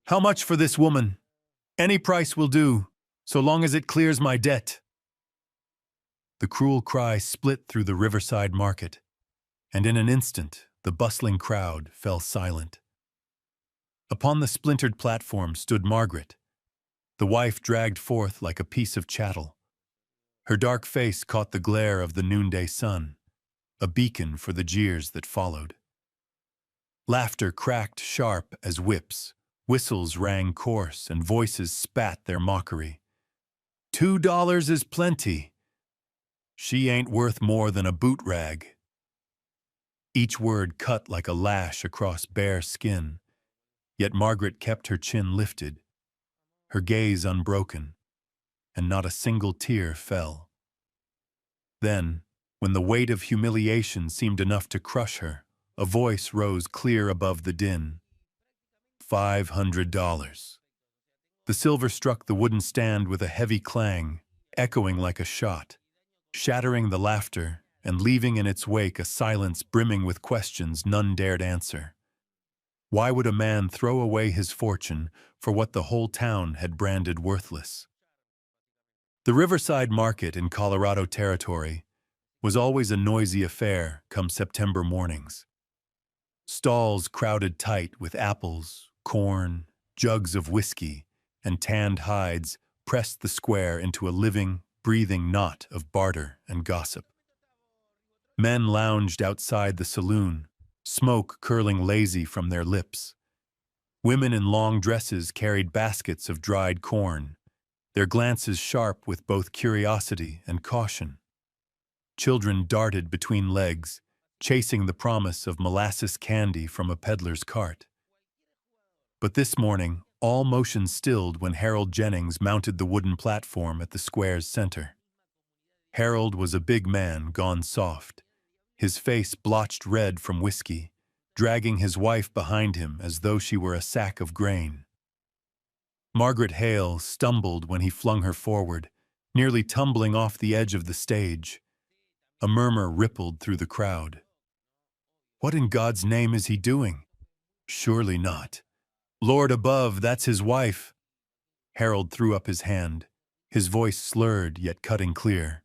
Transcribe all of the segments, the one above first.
How much for this woman? Any price will do, so long as it clears my debt. The cruel cry split through the riverside market, and in an instant the bustling crowd fell silent. Upon the splintered platform stood Margaret, the wife dragged forth like a piece of chattel. Her dark face caught the glare of the noonday sun, a beacon for the jeers that followed. Laughter cracked sharp as whips, whistles rang coarse, and voices spat their mockery. $2 is plenty. She ain't worth more than a boot rag. Each word cut like a lash across bare skin, yet Margaret kept her chin lifted, her gaze unbroken, and not a single tear fell. Then, when the weight of humiliation seemed enough to crush her, a voice rose clear above the din. $500. The silver struck the wooden stand with a heavy clang, echoing like a shot, shattering the laughter and leaving in its wake a silence brimming with questions none dared answer. Why would a man throw away his fortune for what the whole town had branded worthless? The Riverside Market in Colorado Territory was always a noisy affair come September mornings. Stalls crowded tight with apples, corn, jugs of whiskey, and tanned hides pressed the square into a living, breathing knot of barter and gossip. Men lounged outside the saloon, smoke curling lazy from their lips. Women in long dresses carried baskets of dried corn, their glances sharp with both curiosity and caution. Children darted between legs, chasing the promise of molasses candy from a peddler's cart. But this morning, all motion stilled when Harold Jennings mounted the wooden platform at the square's center. Harold was a big man gone soft, his face blotched red from whiskey, dragging his wife behind him as though she were a sack of grain. Margaret Hale stumbled when he flung her forward, nearly tumbling off the edge of the stage. A murmur rippled through the crowd. What in God's name is he doing? Surely not. Lord above, that's his wife. Harold threw up his hand, his voice slurred yet cutting clear.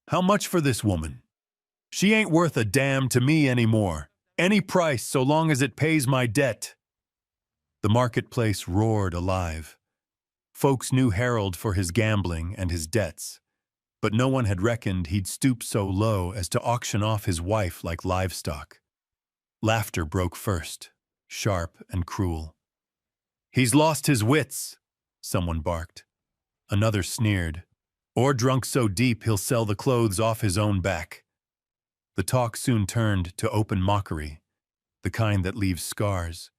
How much for this woman? She ain't worth a damn to me anymore. Any price so long as it pays my debt. The marketplace roared alive. Folks knew Harold for his gambling and his debts, but no one had reckoned he'd stoop so low as to auction off his wife like livestock. Laughter broke first, sharp and cruel. He's lost his wits, someone barked. Another sneered. Or drunk so deep he'll sell the clothes off his own back. The talk soon turned to open mockery, the kind that leaves scars.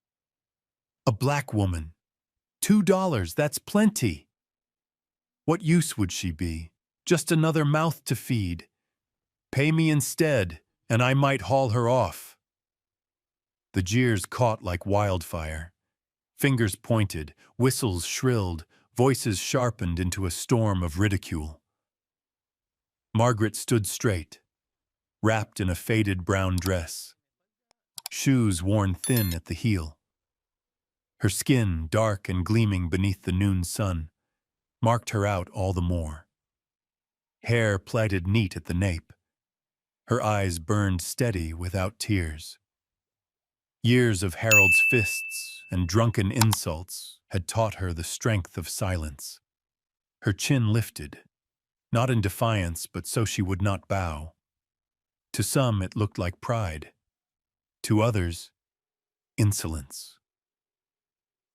A black woman. $2, that's plenty. What use would she be? Just another mouth to feed. Pay me instead, and I might haul her off. The jeers caught like wildfire. Fingers pointed, whistles shrilled, voices sharpened into a storm of ridicule. Margaret stood straight, wrapped in a faded brown dress, shoes worn thin at the heel. Her skin, dark and gleaming beneath the noon sun, marked her out all the more. Hair plaited neat at the nape. Her eyes burned steady without tears. Years of Harold's fists and drunken insults had taught her the strength of silence. Her chin lifted, not in defiance, but so she would not bow. To some it looked like pride. To others, insolence.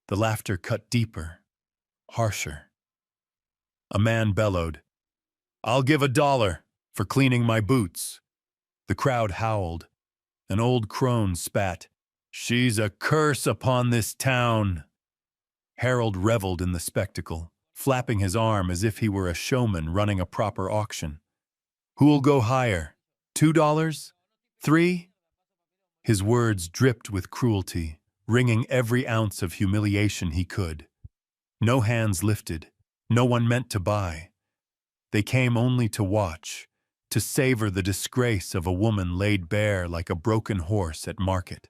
The laughter cut deeper, harsher. A man bellowed, "I'll give $1 for cleaning my boots." The crowd howled. An old crone spat, "She's a curse upon this town." Harold reveled in the spectacle, flapping his arm as if he were a showman running a proper auction. "Who'll go higher? $2? $3?" His words dripped with cruelty, wringing every ounce of humiliation he could. No hands lifted, no one meant to buy. They came only to watch, to savor the disgrace of a woman laid bare like a broken horse at market.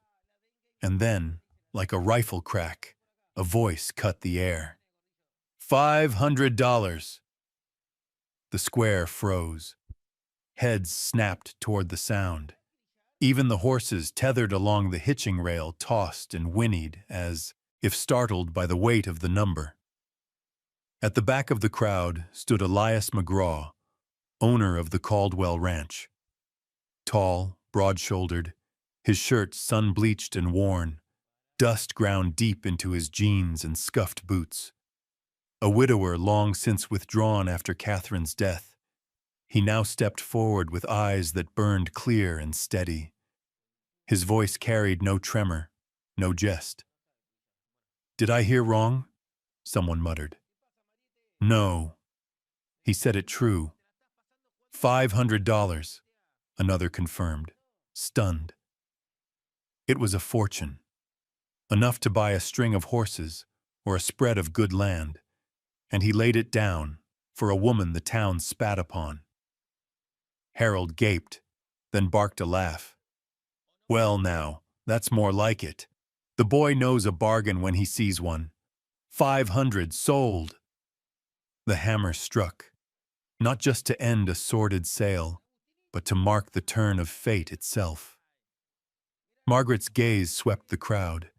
And then, like a rifle crack, A voice cut the air. $500. The square froze. Heads snapped toward the sound. Even the horses tethered along the hitching rail tossed and whinnied as if startled by the weight of the number. At the back of the crowd stood Elias McGraw, owner of the Caldwell Ranch. Tall, broad-shouldered, his shirt sun-bleached and worn, dust ground deep into his jeans and scuffed boots. A widower long since withdrawn after Catherine's death, he now stepped forward with eyes that burned clear and steady. His voice carried no tremor, no jest. "Did I hear wrong?" someone muttered. "No." He said it true. $500, another confirmed, stunned. It was a fortune, enough to buy a string of horses or a spread of good land, and he laid it down for a woman the town spat upon. Harold gaped, then barked a laugh. "Well now, that's more like it. The boy knows a bargain when he sees one. 500 sold." The hammer struck, not just to end a sordid sale, but to mark the turn of fate itself. Margaret's gaze swept the crowd,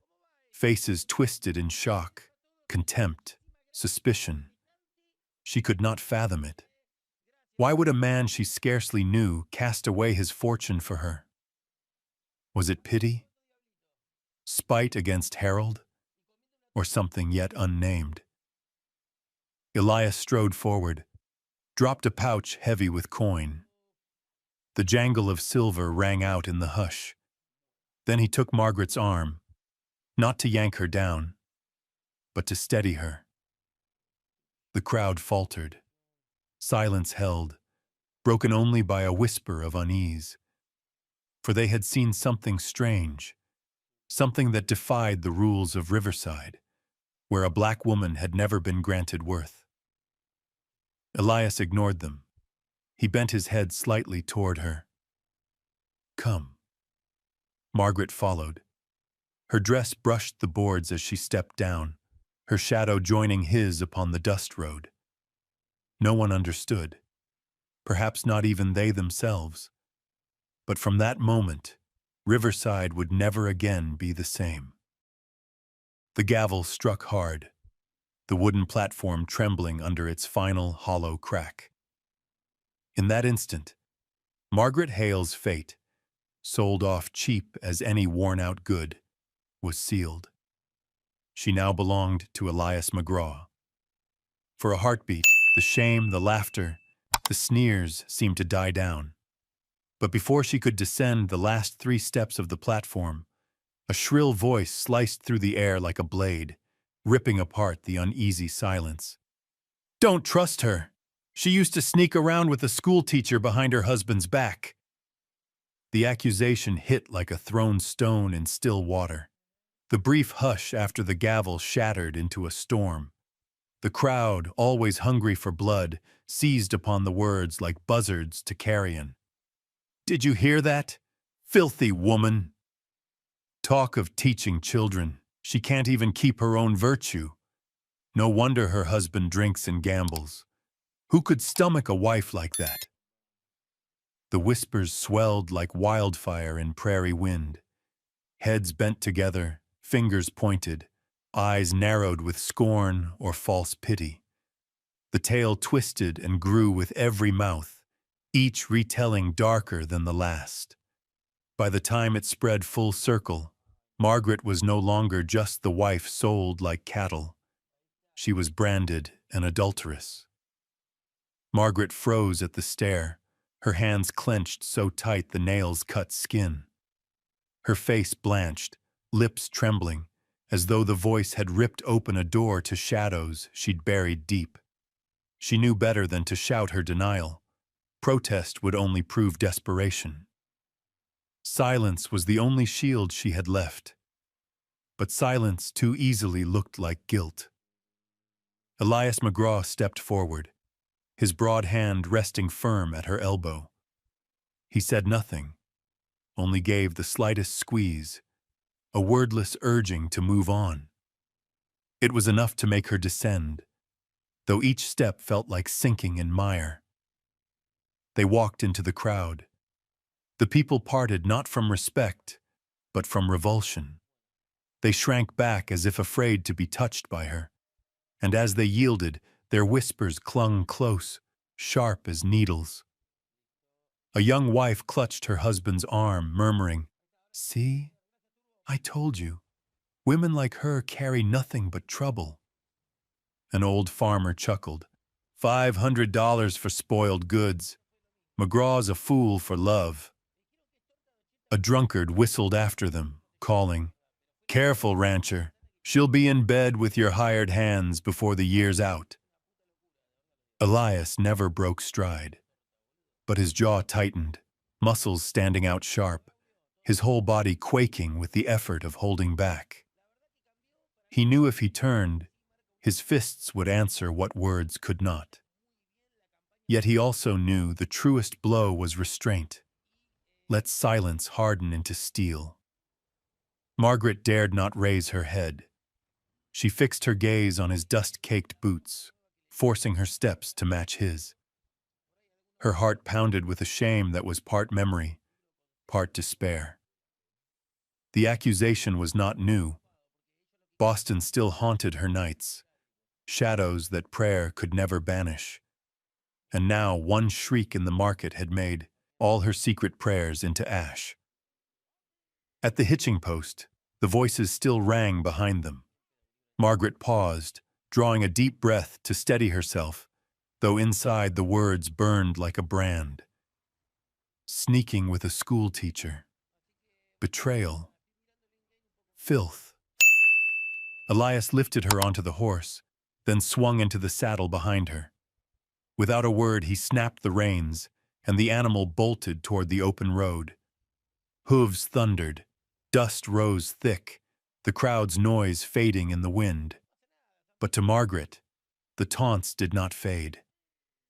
faces twisted in shock, contempt, suspicion. She could not fathom it. Why would a man she scarcely knew cast away his fortune for her? Was it pity? Spite against Harold? Or something yet unnamed? Elias strode forward, dropped a pouch heavy with coin. The jangle of silver rang out in the hush. Then he took Margaret's arm, not to yank her down, but to steady her. The crowd faltered. Silence held, broken only by a whisper of unease. For they had seen something strange, something that defied the rules of Riverside, where a black woman had never been granted worth. Elias ignored them. He bent his head slightly toward her. "Come." Margaret followed. Her dress brushed the boards as she stepped down, her shadow joining his upon the dust road. No one understood, perhaps not even they themselves. But from that moment, Riverside would never again be the same. The gavel struck hard, the wooden platform trembling under its final hollow crack. In that instant, Margaret Hale's fate, sold off cheap as any worn-out good, was sealed. She now belonged to Elias McGraw. For a heartbeat, the shame, the laughter, the sneers seemed to die down. But before she could descend the last 3 steps of the platform, a shrill voice sliced through the air like a blade, ripping apart the uneasy silence. "Don't trust her. She used to sneak around with a schoolteacher behind her husband's back." The accusation hit like a thrown stone in still water. The brief hush after the gavel shattered into a storm. The crowd, always hungry for blood, seized upon the words like buzzards to carrion. "Did you hear that? Filthy woman!" Talk of teaching children. She can't even keep her own virtue. No wonder her husband drinks and gambles. Who could stomach a wife like that? The whispers swelled like wildfire in prairie wind. Heads bent together, fingers pointed, eyes narrowed with scorn or false pity. The tale twisted and grew with every mouth, each retelling darker than the last. By the time it spread full circle, Margaret was no longer just the wife sold like cattle. She was branded an adulteress. Margaret froze at the stare, her hands clenched so tight the nails cut skin. Her face blanched, lips trembling, as though the voice had ripped open a door to shadows she'd buried deep. She knew better than to shout her denial. Protest would only prove desperation. Silence was the only shield she had left. But silence too easily looked like guilt. Elias McGraw stepped forward, his broad hand resting firm at her elbow. He said nothing, only gave the slightest squeeze, a wordless urging to move on. It was enough to make her descend, though each step felt like sinking in mire. They walked into the crowd. The people parted not from respect, but from revulsion. They shrank back as if afraid to be touched by her, and as they yielded, their whispers clung close, sharp as needles. A young wife clutched her husband's arm, murmuring, "See, I told you, women like her carry nothing but trouble." An old farmer chuckled, $500 for spoiled goods. McGraw's a fool for love." A drunkard whistled after them, calling, "Careful, rancher. She'll be in bed with your hired hands before the year's out." Elias never broke stride, but his jaw tightened, muscles standing out sharp, his whole body quaking with the effort of holding back. He knew if he turned, his fists would answer what words could not. Yet he also knew the truest blow was restraint. Let silence harden into steel. Margaret dared not raise her head. She fixed her gaze on his dust-caked boots, forcing her steps to match his. Her heart pounded with a shame that was part memory, part despair. The accusation was not new. Boston still haunted her nights, shadows that prayer could never banish. And now one shriek in the market had made all her secret prayers into ash. At the hitching post, the voices still rang behind them. Margaret paused, drawing a deep breath to steady herself, though inside the words burned like a brand. Sneaking with a schoolteacher. Betrayal. Filth. Elias lifted her onto the horse, then swung into the saddle behind her. Without a word, he snapped the reins, and the animal bolted toward the open road. Hooves thundered, dust rose thick, the crowd's noise fading in the wind. But to Margaret, the taunts did not fade.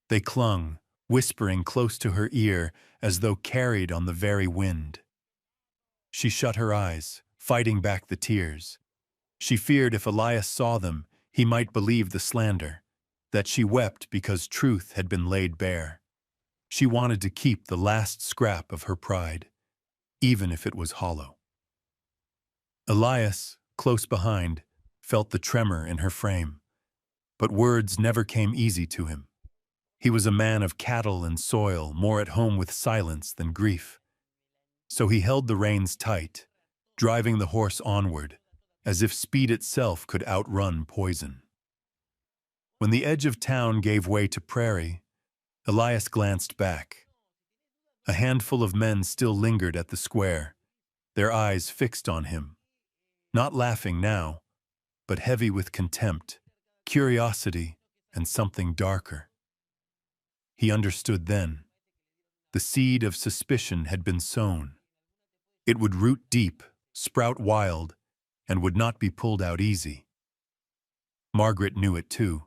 They clung, whispering close to her ear as though carried on the very wind. She shut her eyes, fighting back the tears. She feared if Elias saw them, he might believe the slander, that she wept because truth had been laid bare. She wanted to keep the last scrap of her pride, even if it was hollow. Elias, close behind, felt the tremor in her frame, but words never came easy to him. He was a man of cattle and soil, more at home with silence than grief. So he held the reins tight, driving the horse onward, as if speed itself could outrun poison. When the edge of town gave way to prairie, Elias glanced back. A handful of men still lingered at the square, their eyes fixed on him, not laughing now, but heavy with contempt, curiosity, and something darker. He understood then. The seed of suspicion had been sown. It would root deep, sprout wild, and would not be pulled out easy. Margaret knew it too.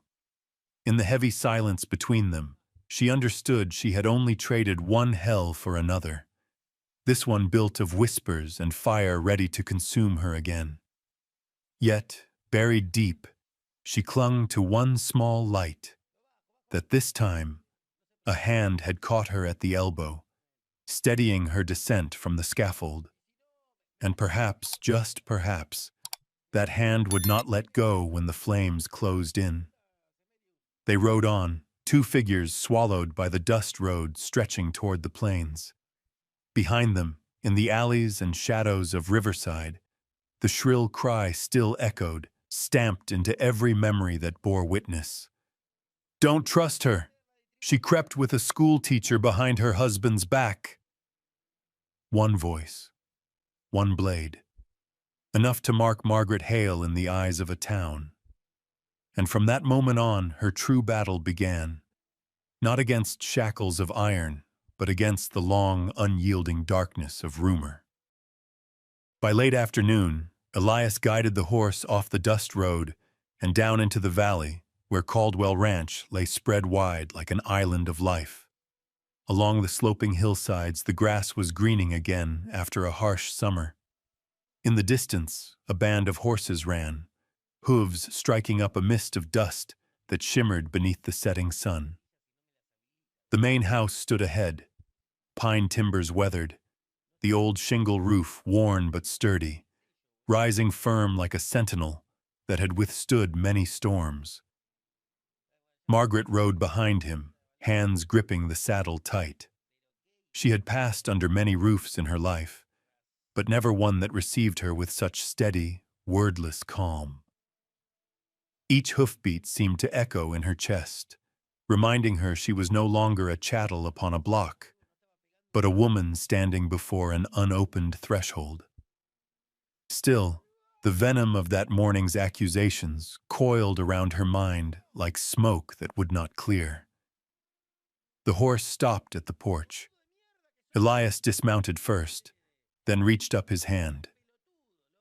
In the heavy silence between them, she understood she had only traded one hell for another, this one built of whispers and fire ready to consume her again. Yet, buried deep, she clung to one small light, that this time a hand had caught her at the elbow, steadying her descent from the scaffold. And perhaps, just perhaps, that hand would not let go when the flames closed in. They rode on, two figures swallowed by the dust road stretching toward the plains. Behind them, in the alleys and shadows of Riverside, the shrill cry still echoed, stamped into every memory that bore witness. "Don't trust her! She crept with a schoolteacher behind her husband's back." One voice, one blade, enough to mark Margaret Hale in the eyes of a town. And from that moment on, her true battle began, not against shackles of iron, but against the long, unyielding darkness of rumor. By late afternoon, Elias guided the horse off the dust road and down into the valley, where Caldwell Ranch lay spread wide like an island of life. Along the sloping hillsides, the grass was greening again after a harsh summer. In the distance, a band of horses ran, hooves striking up a mist of dust that shimmered beneath the setting sun. The main house stood ahead, pine timbers weathered, the old shingle roof worn but sturdy, rising firm like a sentinel that had withstood many storms. Margaret rode behind him, hands gripping the saddle tight. She had passed under many roofs in her life, but never one that received her with such steady, wordless calm. Each hoofbeat seemed to echo in her chest, reminding her she was no longer a chattel upon a block, but a woman standing before an unopened threshold. Still, the venom of that morning's accusations coiled around her mind like smoke that would not clear. The horse stopped at the porch. Elias dismounted first, then reached up his hand.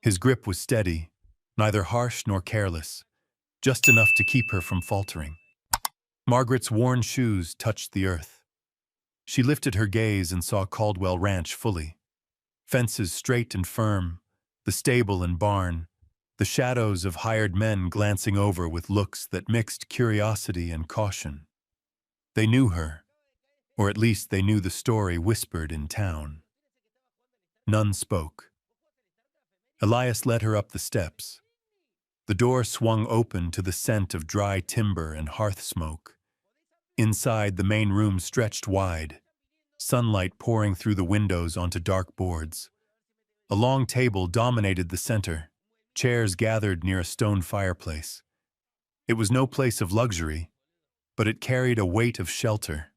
His grip was steady, neither harsh nor careless, just enough to keep her from faltering. Margaret's worn shoes touched the earth. She lifted her gaze and saw Caldwell Ranch fully. Fences straight and firm, the stable and barn, the shadows of hired men glancing over with looks that mixed curiosity and caution. They knew her, or at least they knew the story whispered in town. None spoke. Elias led her up the steps. The door swung open to the scent of dry timber and hearth smoke. Inside, the main room stretched wide, sunlight pouring through the windows onto dark boards. A long table dominated the center, chairs gathered near a stone fireplace. It was no place of luxury, but it carried a weight of shelter,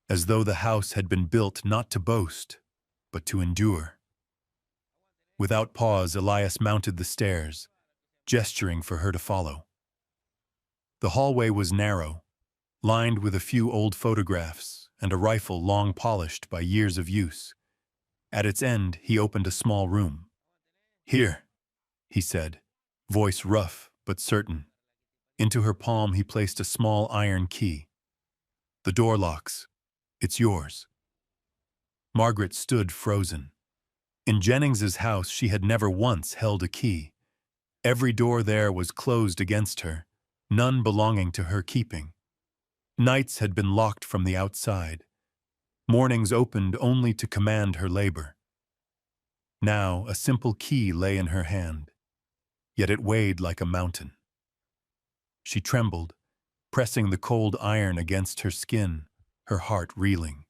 as though the house had been built not to boast, but to endure. Without pause, Elias mounted the stairs, gesturing for her to follow. The hallway was narrow, lined with a few old photographs and a rifle long polished by years of use. At its end, he opened a small room. "Here," he said, voice rough but certain. Into her palm he placed a small iron key. "The door locks. It's yours." Margaret stood frozen. In Jennings's house, she had never once held a key. Every door there was closed against her, none belonging to her keeping. Nights had been locked from the outside. Mornings opened only to command her labor. Now, a simple key lay in her hand, yet it weighed like a mountain. She trembled, pressing the cold iron against her skin, her heart reeling.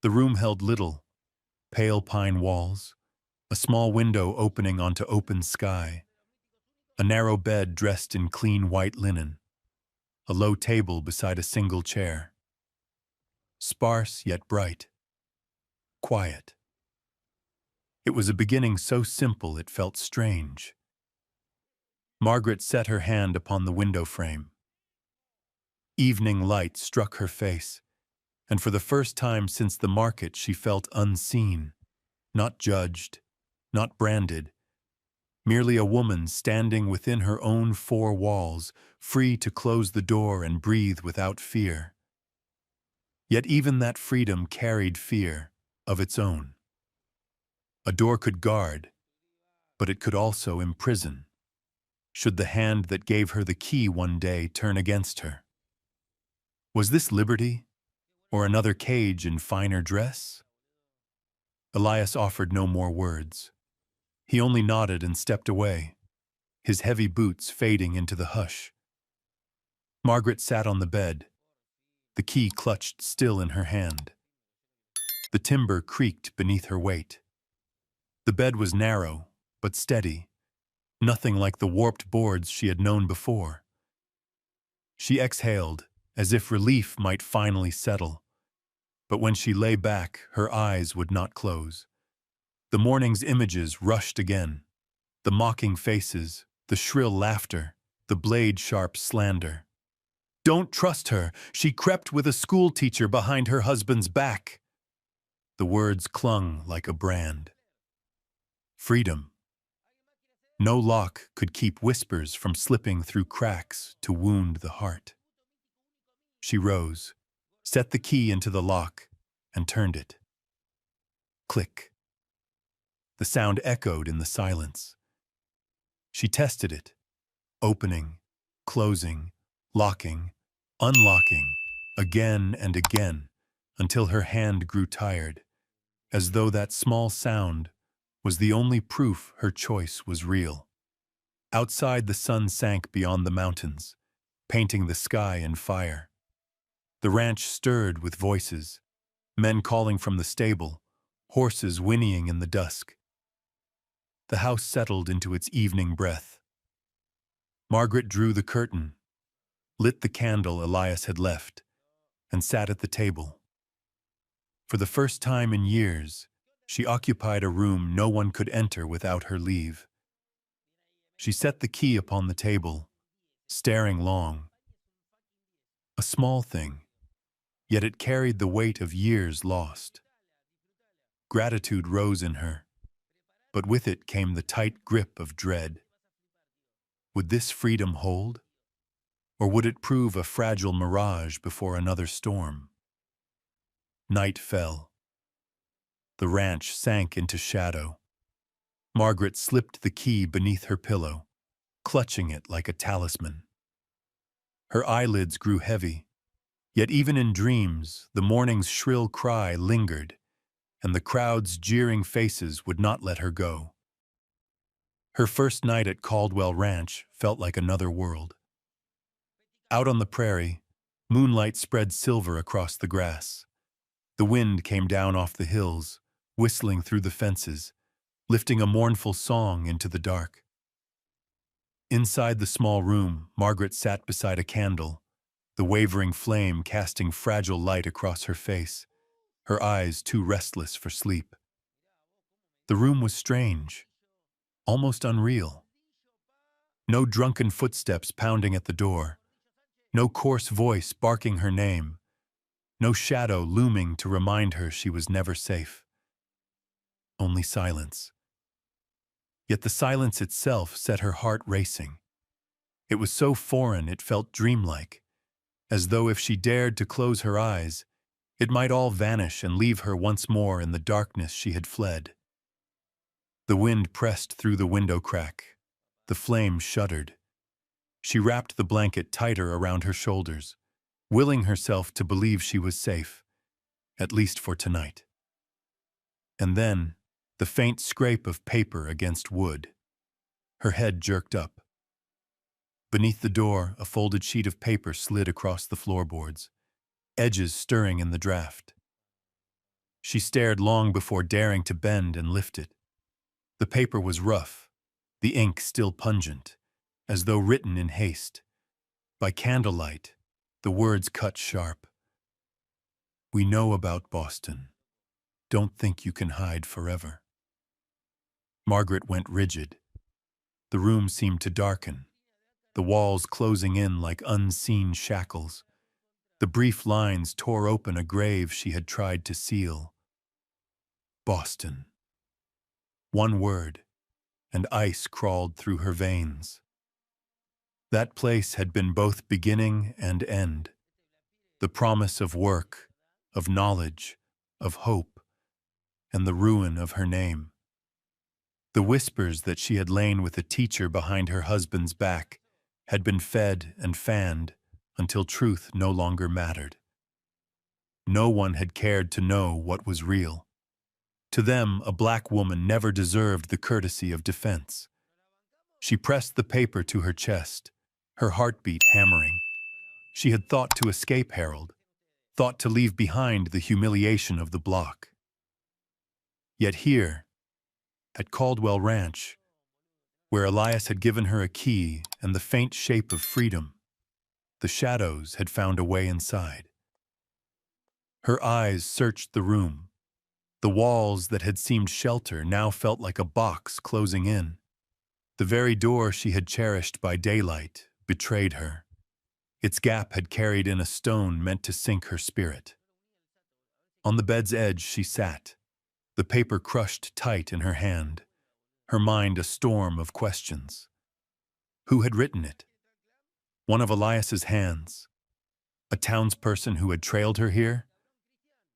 The room held little: pale pine walls, a small window opening onto open sky, a narrow bed dressed in clean white linen, a low table beside a single chair. Sparse yet bright. Quiet. It was a beginning so simple it felt strange. Margaret set her hand upon the window frame. Evening light struck her face, and for the first time since the market she felt unseen, not judged, not branded, merely a woman standing within her own four walls, free to close the door and breathe without fear. Yet even that freedom carried fear of its own. A door could guard, but it could also imprison, should the hand that gave her the key one day turn against her. Was this liberty, or another cage in finer dress? Elias offered no more words. He only nodded and stepped away, his heavy boots fading into the hush. Margaret sat on the bed, the key clutched still in her hand. The timber creaked beneath her weight. The bed was narrow, but steady, nothing like the warped boards she had known before. She exhaled, as if relief might finally settle. But when she lay back, her eyes would not close. The morning's images rushed again. The mocking faces, the shrill laughter, the blade-sharp slander. Don't trust her. She crept with a schoolteacher behind her husband's back. The words clung like a brand. Freedom. No lock could keep whispers from slipping through cracks to wound the heart. She rose, set the key into the lock, and turned it. Click. The sound echoed in the silence. She tested it, opening, closing, locking, unlocking, again and again, until her hand grew tired, as though that small sound was the only proof her choice was real. Outside, the sun sank beyond the mountains, painting the sky in fire. The ranch stirred with voices, men calling from the stable, horses whinnying in the dusk. The house settled into its evening breath. Margaret drew the curtain, lit the candle Elias had left, and sat at the table. For the first time in years, she occupied a room no one could enter without her leave. She set the key upon the table, staring long. A small thing, yet it carried the weight of years lost. Gratitude rose in her, but with it came the tight grip of dread. Would this freedom hold? Or would it prove a fragile mirage before another storm? Night fell. The ranch sank into shadow. Margaret slipped the key beneath her pillow, clutching it like a talisman. Her eyelids grew heavy, yet even in dreams, the morning's shrill cry lingered, and the crowd's jeering faces would not let her go. Her first night at Caldwell Ranch felt like another world. Out on the prairie, moonlight spread silver across the grass. The wind came down off the hills, whistling through the fences, lifting a mournful song into the dark. Inside the small room, Margaret sat beside a candle, the wavering flame casting fragile light across her face, her eyes too restless for sleep. The room was strange, almost unreal. No drunken footsteps pounding at the door, no coarse voice barking her name, no shadow looming to remind her she was never safe. Only silence. Yet the silence itself set her heart racing. It was so foreign it felt dreamlike, as though if she dared to close her eyes, it might all vanish and leave her once more in the darkness she had fled. The wind pressed through the window crack. The flame shuddered. She wrapped the blanket tighter around her shoulders, willing herself to believe she was safe, at least for tonight. And then, the faint scrape of paper against wood. Her head jerked up. Beneath the door, a folded sheet of paper slid across the floorboards, edges stirring in the draft. She stared long before daring to bend and lift it. The paper was rough, the ink still pungent, as though written in haste. By candlelight, the words cut sharp. "We know about Boston. Don't think you can hide forever." Margaret went rigid. The room seemed to darken, the walls closing in like unseen shackles. The brief lines tore open a grave she had tried to seal. Boston. One word, and ice crawled through her veins. That place had been both beginning and end. The promise of work, of knowledge, of hope, and the ruin of her name. The whispers that she had lain with a teacher behind her husband's back had been fed and fanned until truth no longer mattered. No one had cared to know what was real. To them, a black woman never deserved the courtesy of defense. She pressed the paper to her chest, her heartbeat hammering. She had thought to escape Harold, thought to leave behind the humiliation of the block. Yet here, at Caldwell Ranch, where Elias had given her a key and the faint shape of freedom, the shadows had found a way inside. Her eyes searched the room. The walls that had seemed shelter now felt like a box closing in. The very door she had cherished by daylight betrayed her. Its gap had carried in a stone meant to sink her spirit. On the bed's edge she sat, the paper crushed tight in her hand, her mind a storm of questions. Who had written it? One of Elias's hands? A townsperson who had trailed her here?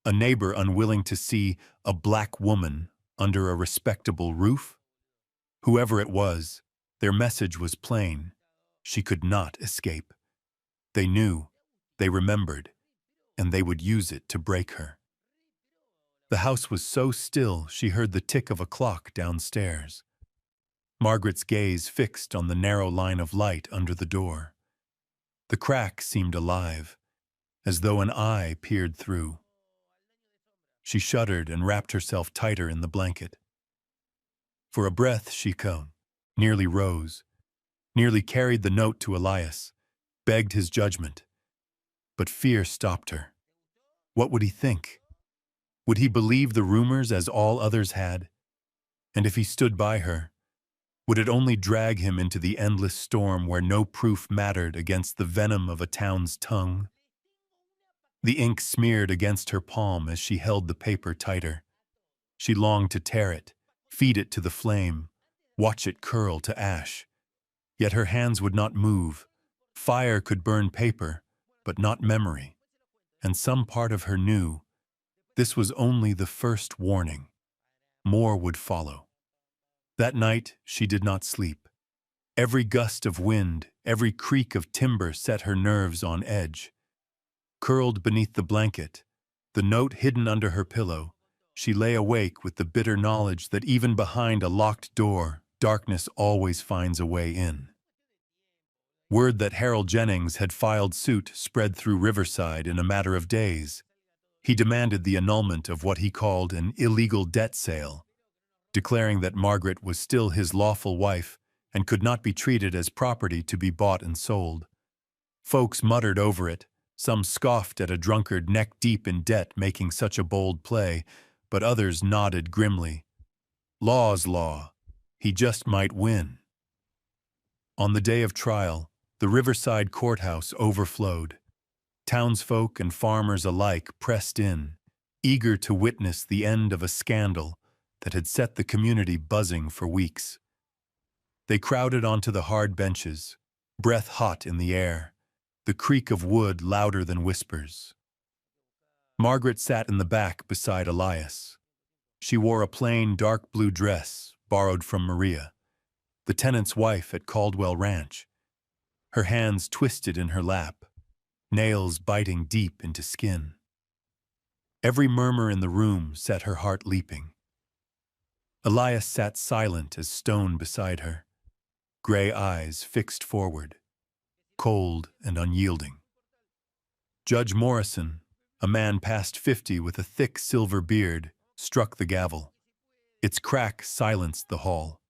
A neighbor unwilling to see a black woman under a respectable roof? Whoever it was, their message was plain. She could not escape. They knew, they remembered, and they would use it to break her. The house was so still she heard the tick of a clock downstairs. Margaret's gaze fixed on the narrow line of light under the door. The crack seemed alive, as though an eye peered through. She shuddered and wrapped herself tighter in the blanket. For a breath she nearly rose, nearly carried the note to Elias, begged his judgment. But fear stopped her. What would he think? Would he believe the rumors as all others had? And if he stood by her, would it only drag him into the endless storm where no proof mattered against the venom of a town's tongue? The ink smeared against her palm as she held the paper tighter. She longed to tear it, feed it to the flame, watch it curl to ash. Yet her hands would not move. Fire could burn paper, but not memory. And some part of her knew this was only the first warning. More would follow. That night she did not sleep. Every gust of wind, every creak of timber set her nerves on edge. Curled beneath the blanket, the note hidden under her pillow, she lay awake with the bitter knowledge that even behind a locked door, darkness always finds a way in. Word that Harold Jennings had filed suit spread through Riverside in a matter of days. He demanded the annulment of what he called an illegal debt sale, declaring that Margaret was still his lawful wife and could not be treated as property to be bought and sold. Folks muttered over it. Some scoffed at a drunkard neck-deep in debt making such a bold play, but others nodded grimly. Law's law. He just might win. On the day of trial, the Riverside courthouse overflowed. Townsfolk and farmers alike pressed in, eager to witness the end of a scandal that had set the community buzzing for weeks. They crowded onto the hard benches, breath hot in the air, the creak of wood louder than whispers. Margaret sat in the back beside Elias. She wore a plain dark blue dress borrowed from Maria, the tenant's wife at Caldwell Ranch. Her hands twisted in her lap, nails biting deep into skin. Every murmur in the room set her heart leaping. Elias sat silent as stone beside her, gray eyes fixed forward, cold and unyielding. Judge Morrison, a man past 50 with a thick silver beard, struck the gavel. Its crack silenced the hall.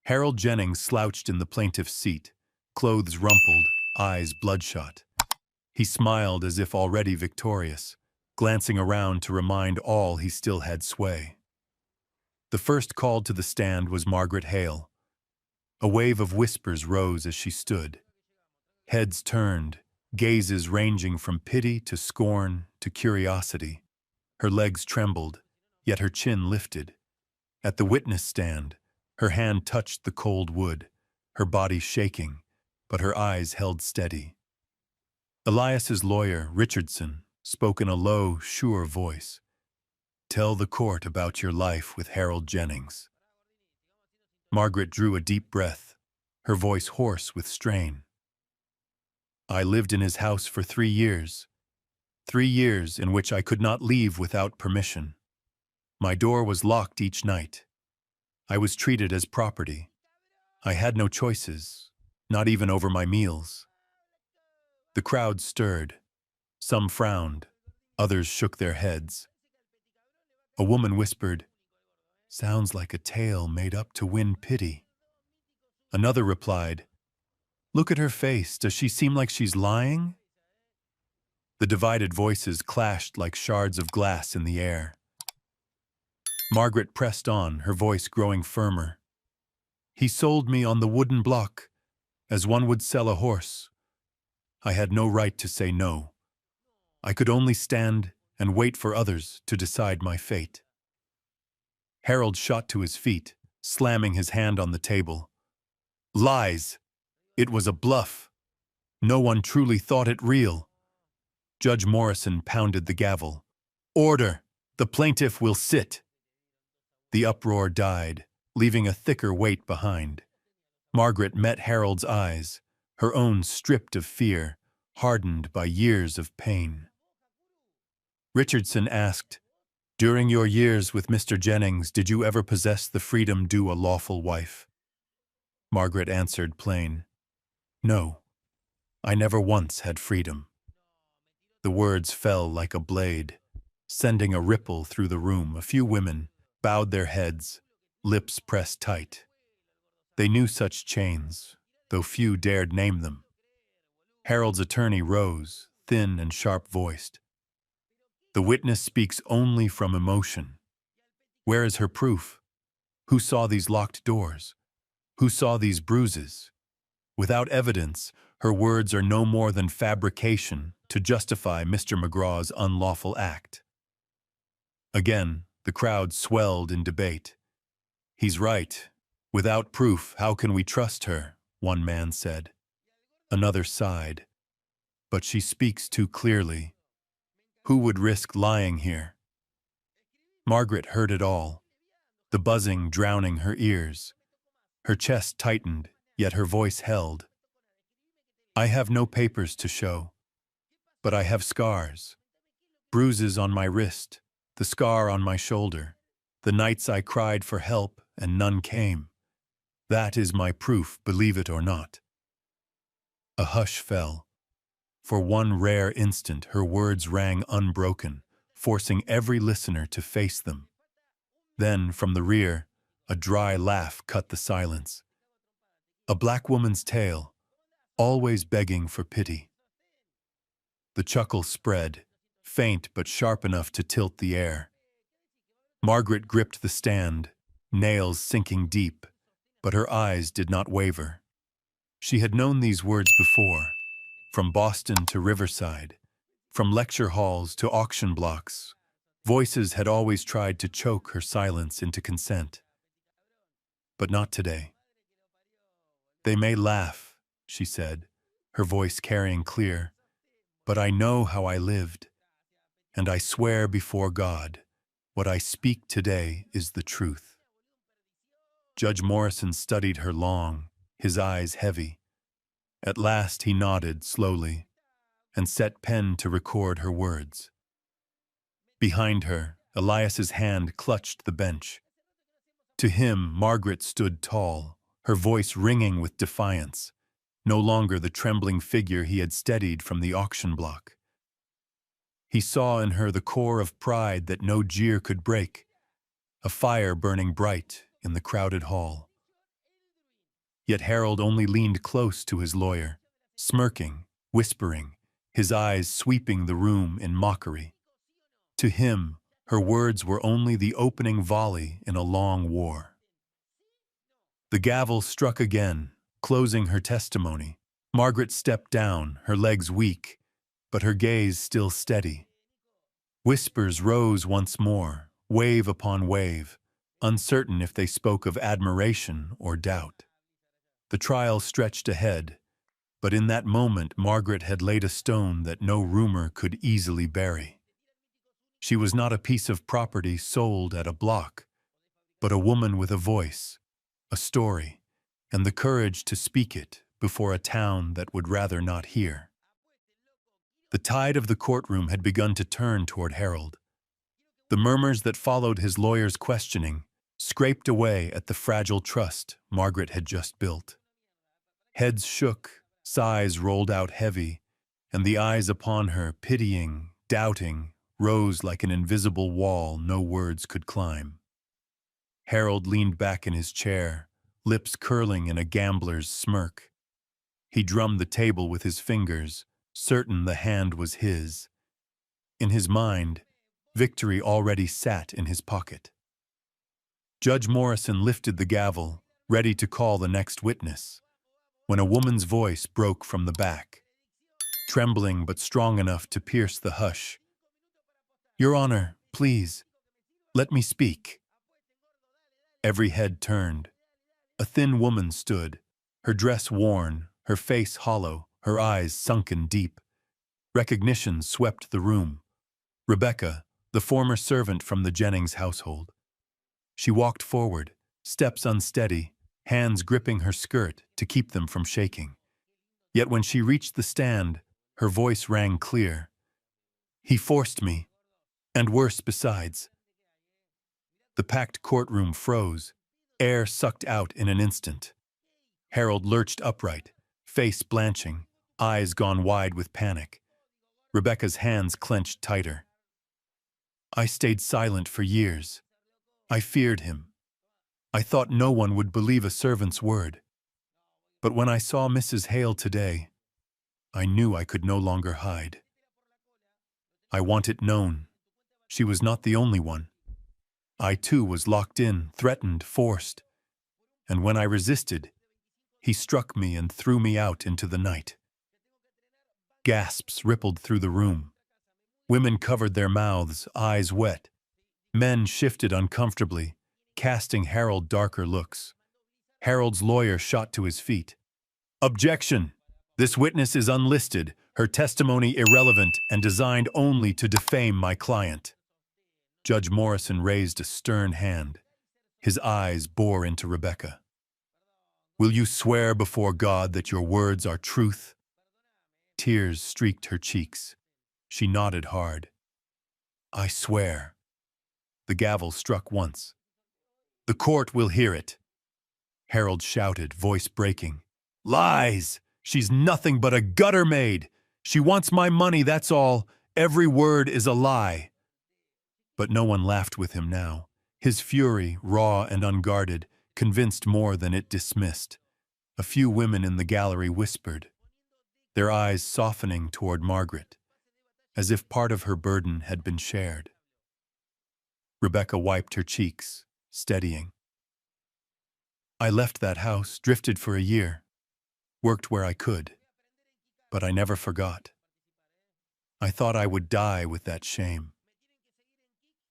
Harold Jennings slouched in the plaintiff's seat, clothes rumpled, eyes bloodshot. He smiled as if already victorious, glancing around to remind all he still had sway. The first called to the stand was Margaret Hale. A wave of whispers rose as she stood. Heads turned, gazes ranging from pity to scorn to curiosity. Her legs trembled, yet her chin lifted. At the witness stand, her hand touched the cold wood, her body shaking, but her eyes held steady. Elias's lawyer, Richardson, spoke in a low, sure voice. "Tell the court about your life with Harold Jennings." Margaret drew a deep breath, her voice hoarse with strain. "I lived in his house for 3 years. 3 years in which I could not leave without permission. My door was locked each night. I was treated as property. I had no choices, not even over my meals." The crowd stirred. Some frowned, others shook their heads. A woman whispered, "Sounds like a tale made up to win pity." Another replied, "Look at her face. Does she seem like she's lying?" The divided voices clashed like shards of glass in the air. Margaret pressed on, her voice growing firmer. "He sold me on the wooden block, as one would sell a horse. I had no right to say no. I could only stand and wait for others to decide my fate." Harold shot to his feet, slamming his hand on the table. "Lies! It was a bluff. No one truly thought it real." Judge Morrison pounded the gavel. "Order! The plaintiff will sit." The uproar died, leaving a thicker weight behind. Margaret met Harold's eyes, her own stripped of fear, hardened by years of pain. Richardson asked, "During your years with Mr. Jennings, did you ever possess the freedom due a lawful wife?" Margaret answered plain, "No, I never once had freedom." The words fell like a blade, sending a ripple through the room. A few women bowed their heads, lips pressed tight. They knew such chains, though few dared name them. Harold's attorney rose, thin and sharp-voiced. "The witness speaks only from emotion. Where is her proof? Who saw these locked doors? Who saw these bruises? Without evidence, her words are no more than fabrication to justify Mr. McGraw's unlawful act." Again, the crowd swelled in debate. "He's right. Without proof, how can we trust her?" one man said. Another sighed. "But she speaks too clearly. Who would risk lying here?" Margaret heard it all, the buzzing drowning her ears. Her chest tightened, yet her voice held. "I have no papers to show, but I have scars. Bruises on my wrist, the scar on my shoulder, the nights I cried for help and none came. That is my proof, believe it or not." A hush fell. For one rare instant, her words rang unbroken, forcing every listener to face them. Then, from the rear, a dry laugh cut the silence. A black woman's tale, always begging for pity. The chuckle spread, faint but sharp enough to tilt the air. Margaret gripped the stand, nails sinking deep, but her eyes did not waver. She had known these words before, from Boston to Riverside, from lecture halls to auction blocks. Voices had always tried to choke her silence into consent. But not today. "They may laugh," she said, her voice carrying clear, "but I know how I lived, and I swear before God, what I speak today is the truth." Judge Morrison studied her long, his eyes heavy. At last he nodded slowly and set pen to record her words. Behind her, Elias's hand clutched the bench. To him, Margaret stood tall, her voice ringing with defiance, no longer the trembling figure he had steadied from the auction block. He saw in her the core of pride that no jeer could break, a fire burning bright in the crowded hall. Yet Harold only leaned close to his lawyer, smirking, whispering, his eyes sweeping the room in mockery. To him, her words were only the opening volley in a long war. The gavel struck again, closing her testimony. Margaret stepped down, her legs weak, but her gaze still steady. Whispers rose once more, wave upon wave, uncertain if they spoke of admiration or doubt. The trial stretched ahead, but in that moment Margaret had laid a stone that no rumor could easily bury. She was not a piece of property sold at a block, but a woman with a voice, a story, and the courage to speak it before a town that would rather not hear. The tide of the courtroom had begun to turn toward Harold. The murmurs that followed his lawyer's questioning scraped away at the fragile trust Margaret had just built. Heads shook, sighs rolled out heavy, and the eyes upon her, pitying, doubting, rose like an invisible wall no words could climb. Harold leaned back in his chair, lips curling in a gambler's smirk. He drummed the table with his fingers, certain the hand was his. In his mind, victory already sat in his pocket. Judge Morrison lifted the gavel, ready to call the next witness, when a woman's voice broke from the back, trembling but strong enough to pierce the hush. "Your Honor, please, let me speak." Every head turned. A thin woman stood, her dress worn, her face hollow, her eyes sunken deep. Recognition swept the room. Rebecca, the former servant from the Jennings household. She walked forward, steps unsteady, hands gripping her skirt to keep them from shaking. Yet when she reached the stand, her voice rang clear. "He forced me, and worse besides." The packed courtroom froze, air sucked out in an instant. Harold lurched upright, face blanching, eyes gone wide with panic. Rebecca's hands clenched tighter. "I stayed silent for years. I feared him. I thought no one would believe a servant's word. But when I saw Mrs. Hale today, I knew I could no longer hide. I want it known. She was not the only one. I too was locked in, threatened, forced. And when I resisted, he struck me and threw me out into the night." Gasps rippled through the room. Women covered their mouths, eyes wet. Men shifted uncomfortably, casting Harold darker looks. Harold's lawyer shot to his feet. "Objection! This witness is unlisted, her testimony irrelevant and designed only to defame my client." Judge Morrison raised a stern hand. His eyes bore into Rebecca. "Will you swear before God that your words are truth?" Tears streaked her cheeks. She nodded hard. "I swear." The gavel struck once. "The court will hear it." Harold shouted, voice breaking. "Lies! She's nothing but a gutter maid! She wants my money, that's all. Every word is a lie." But no one laughed with him now. His fury, raw and unguarded, convinced more than it dismissed. A few women in the gallery whispered, their eyes softening toward Margaret, as if part of her burden had been shared. Rebecca wiped her cheeks, steadying. "I left that house, drifted for a year, worked where I could, but I never forgot. I thought I would die with that shame.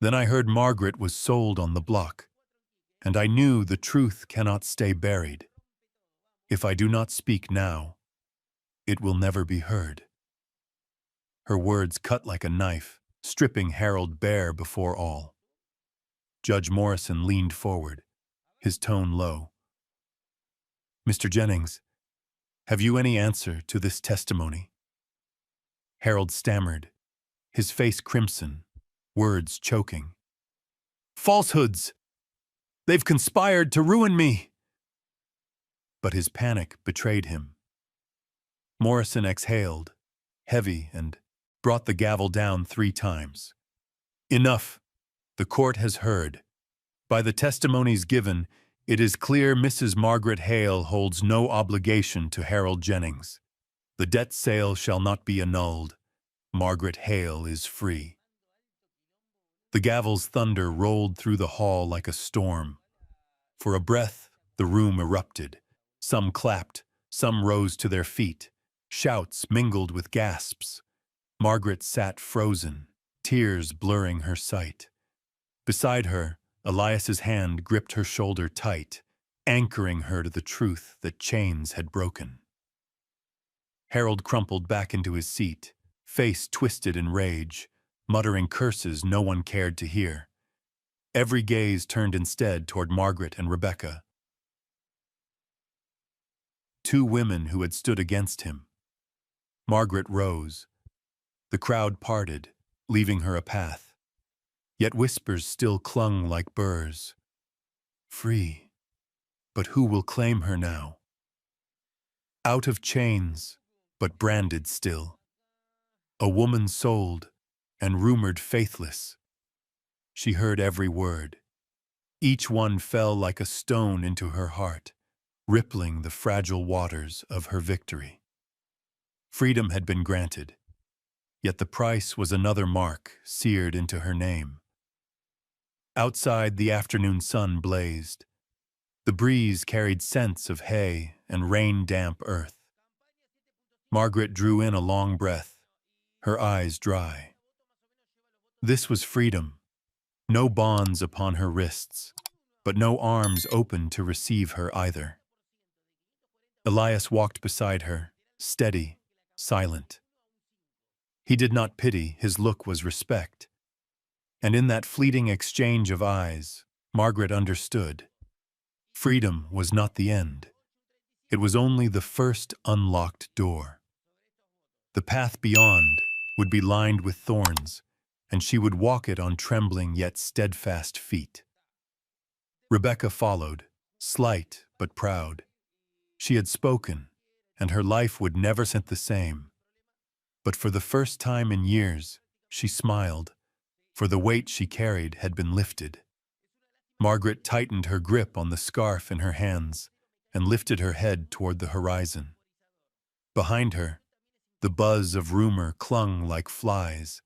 Then I heard Margaret was sold on the block, and I knew the truth cannot stay buried. If I do not speak now, it will never be heard." Her words cut like a knife, stripping Harold bare before all. Judge Morrison leaned forward, his tone low. "Mr. Jennings, have you any answer to this testimony?" Harold stammered, his face crimson, words choking. "Falsehoods! They've conspired to ruin me!" But his panic betrayed him. Morrison exhaled, heavy, and brought the gavel down 3 times. "Enough! The court has heard. By the testimonies given, it is clear Mrs. Margaret Hale holds no obligation to Harold Jennings. The debt sale shall not be annulled. Margaret Hale is free." The gavel's thunder rolled through the hall like a storm. For a breath, the room erupted. Some clapped, some rose to their feet. Shouts mingled with gasps. Margaret sat frozen, tears blurring her sight. Beside her, Elias's hand gripped her shoulder tight, anchoring her to the truth that chains had broken. Harold crumpled back into his seat, face twisted in rage, muttering curses no one cared to hear. Every gaze turned instead toward Margaret and Rebecca, 2 women who had stood against him. Margaret rose. The crowd parted, leaving her a path. Yet whispers still clung like burrs. Free. But who will claim her now? Out of chains, but branded still. A woman sold, and rumored faithless. She heard every word. Each one fell like a stone into her heart, rippling the fragile waters of her victory. Freedom had been granted, yet the price was another mark seared into her name. Outside, the afternoon sun blazed. The breeze carried scents of hay and rain-damp earth. Margaret drew in a long breath, her eyes dry. This was freedom. No bonds upon her wrists, but no arms open to receive her either. Elias walked beside her, steady, silent. He did not pity, his look was respect. And in that fleeting exchange of eyes, Margaret understood. Freedom was not the end. It was only the first unlocked door. The path beyond would be lined with thorns, and she would walk it on trembling yet steadfast feet. Rebecca followed, slight but proud. She had spoken, and her life would never be the same. But for the first time in years, she smiled, for the weight she carried had been lifted. Margaret tightened her grip on the scarf in her hands and lifted her head toward the horizon. Behind her, the buzz of rumor clung like flies,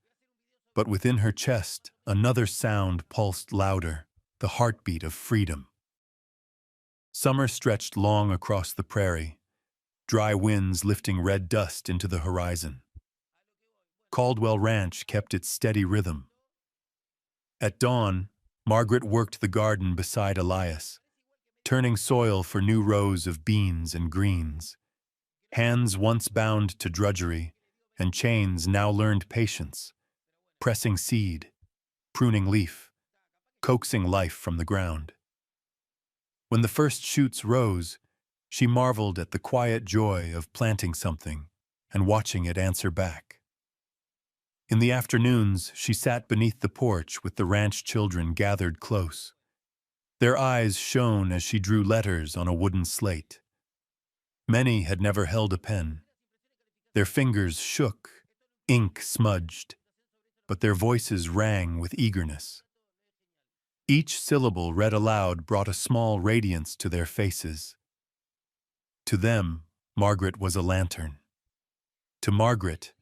but within her chest another sound pulsed louder, the heartbeat of freedom. Summer stretched long across the prairie, dry winds lifting red dust into the horizon. Caldwell Ranch kept its steady rhythm. At dawn, Margaret worked the garden beside Elias, turning soil for new rows of beans and greens. Hands once bound to drudgery, and chains now learned patience, pressing seed, pruning leaf, coaxing life from the ground. When the first shoots rose, she marveled at the quiet joy of planting something and watching it answer back. In the afternoons, she sat beneath the porch with the ranch children gathered close. Their eyes shone as she drew letters on a wooden slate. Many had never held a pen. Their fingers shook, ink smudged, but their voices rang with eagerness. Each syllable read aloud brought a small radiance to their faces. To them, Margaret was a lantern. To Margaret,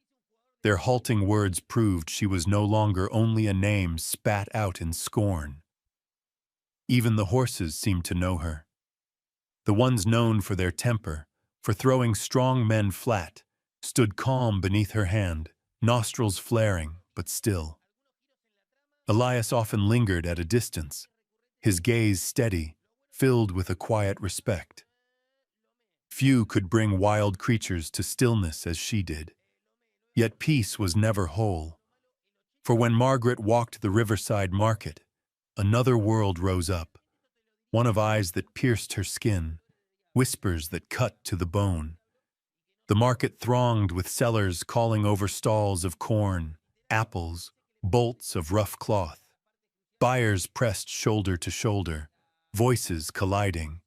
their halting words proved she was no longer only a name spat out in scorn. Even the horses seemed to know her. The ones known for their temper, for throwing strong men flat, stood calm beneath her hand, nostrils flaring, but still. Elias often lingered at a distance, his gaze steady, filled with a quiet respect. Few could bring wild creatures to stillness as she did. Yet peace was never whole. For when Margaret walked the riverside market, another world rose up, one of eyes that pierced her skin, whispers that cut to the bone. The market thronged with sellers calling over stalls of corn, apples, bolts of rough cloth. Buyers pressed shoulder to shoulder, voices colliding.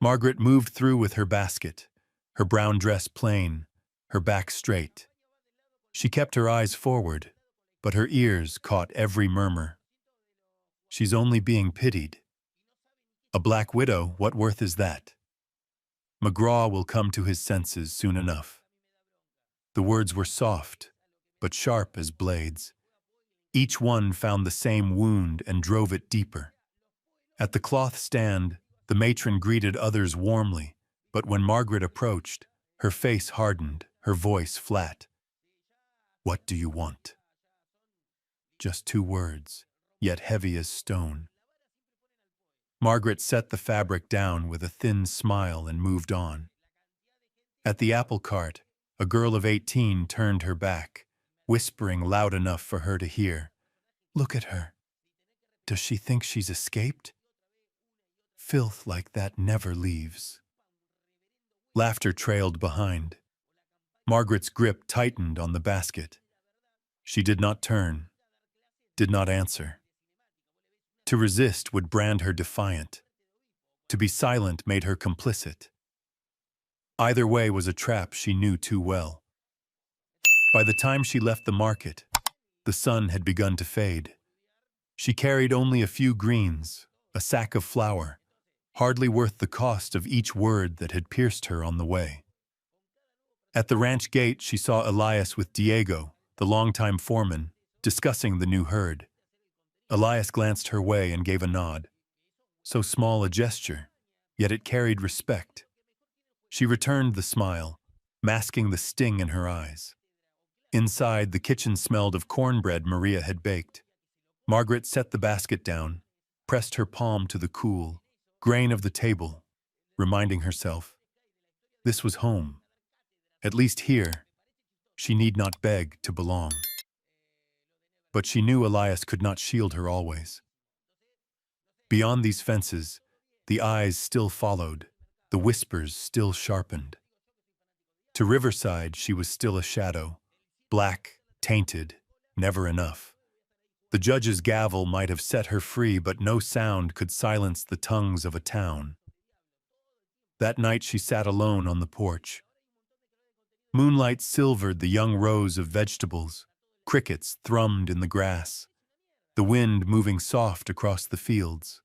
Margaret moved through with her basket, her brown dress plain, her back straight. She kept her eyes forward, but her ears caught every murmur. She's only being pitied. A black widow, what worth is that? McGraw will come to his senses soon enough. The words were soft, but sharp as blades. Each one found the same wound and drove it deeper. At the cloth stand, the matron greeted others warmly, but when Margaret approached, her face hardened, her voice flat. What do you want? Just 2 words, yet heavy as stone. Margaret set the fabric down with a thin smile and moved on. At the apple cart, a girl of 18 turned her back, whispering loud enough for her to hear. Look at her. Does she think she's escaped? Filth like that never leaves. Laughter trailed behind. Margaret's grip tightened on the basket. She did not turn, did not answer. To resist would brand her defiant. To be silent made her complicit. Either way was a trap she knew too well. By the time she left the market, the sun had begun to fade. She carried only a few greens, a sack of flour, hardly worth the cost of each word that had pierced her on the way. At the ranch gate, she saw Elias with Diego, the longtime foreman, discussing the new herd. Elias glanced her way and gave a nod. So small a gesture, yet it carried respect. She returned the smile, masking the sting in her eyes. Inside, the kitchen smelled of cornbread Maria had baked. Margaret set the basket down, pressed her palm to the cool grain of the table, reminding herself, this was home. At least here, she need not beg to belong. But she knew Elias could not shield her always. Beyond these fences, The eyes still followed, the whispers still sharpened. To Riverside she was still a shadow, black, tainted, never enough. The judge's gavel might have set her free, but no sound could silence the tongues of a town. That night she sat alone on the porch. Moonlight silvered the young rows of vegetables. Crickets thrummed in the grass, the wind moving soft across the fields.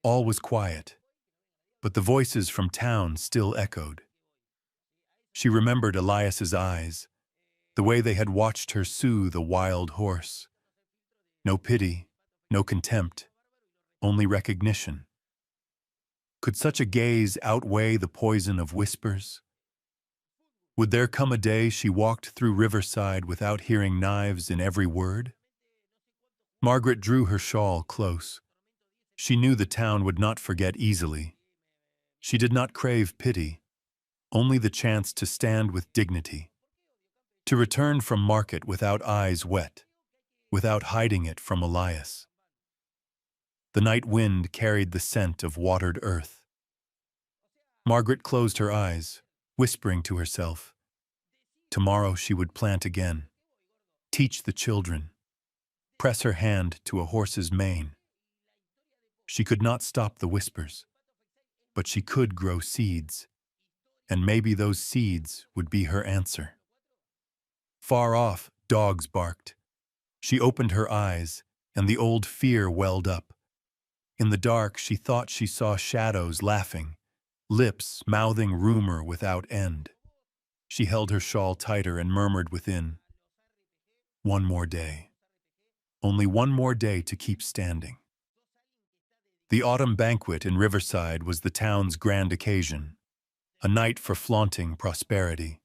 All was quiet, but the voices from town still echoed. She remembered Elias's eyes, the way they had watched her soothe a wild horse. No pity, no contempt, only recognition. Could such a gaze outweigh the poison of whispers? Would there come a day she walked through Riverside without hearing knives in every word? Margaret drew her shawl close. She knew the town would not forget easily. She did not crave pity, only the chance to stand with dignity, to return from market without eyes wet, without hiding it from Elias. The night wind carried the scent of watered earth. Margaret closed her eyes, whispering to herself. Tomorrow she would plant again, teach the children, press her hand to a horse's mane. She could not stop the whispers, but she could grow seeds, and maybe those seeds would be her answer. Far off, dogs barked. She opened her eyes, and the old fear welled up. In the dark, she thought she saw shadows laughing, lips mouthing rumor without end. She held her shawl tighter and murmured within, "One more day. Only one more day to keep standing." The autumn banquet in Riverside was the town's grand occasion, a night for flaunting prosperity.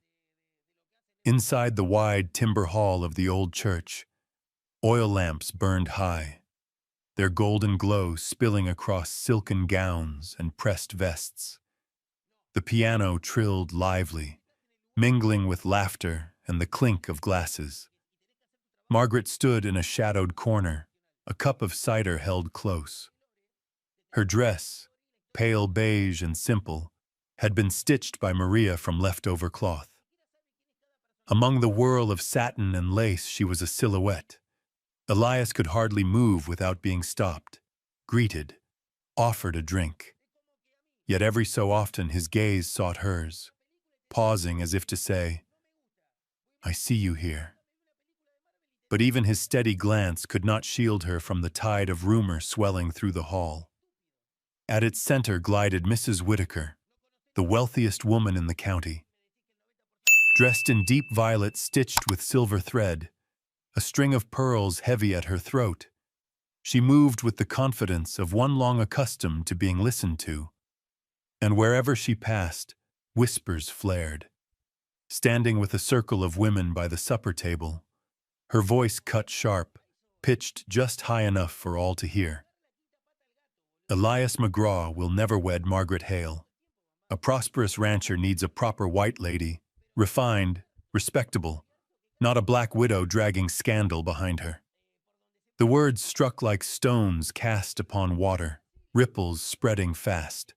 Inside the wide timber hall of the old church, oil lamps burned high, their golden glow spilling across silken gowns and pressed vests. The piano trilled lively, mingling with laughter and the clink of glasses. Margaret stood in a shadowed corner, a cup of cider held close. Her dress, pale beige and simple, had been stitched by Maria from leftover cloth. Among the whirl of satin and lace she was a silhouette. Elias could hardly move without being stopped, greeted, offered a drink. Yet every so often his gaze sought hers, pausing as if to say, "I see you here." But even his steady glance could not shield her from the tide of rumor swelling through the hall. At its center glided Mrs. Whitaker, the wealthiest woman in the county. Dressed in deep violet stitched with silver thread, a string of pearls heavy at her throat, she moved with the confidence of one long accustomed to being listened to. And wherever she passed, whispers flared. Standing with a circle of women by the supper table, her voice cut sharp, pitched just high enough for all to hear. Elias McGraw will never wed Margaret Hale. A prosperous rancher needs a proper white lady, refined, respectable, not a black widow dragging scandal behind her. The words struck like stones cast upon water, ripples spreading fast.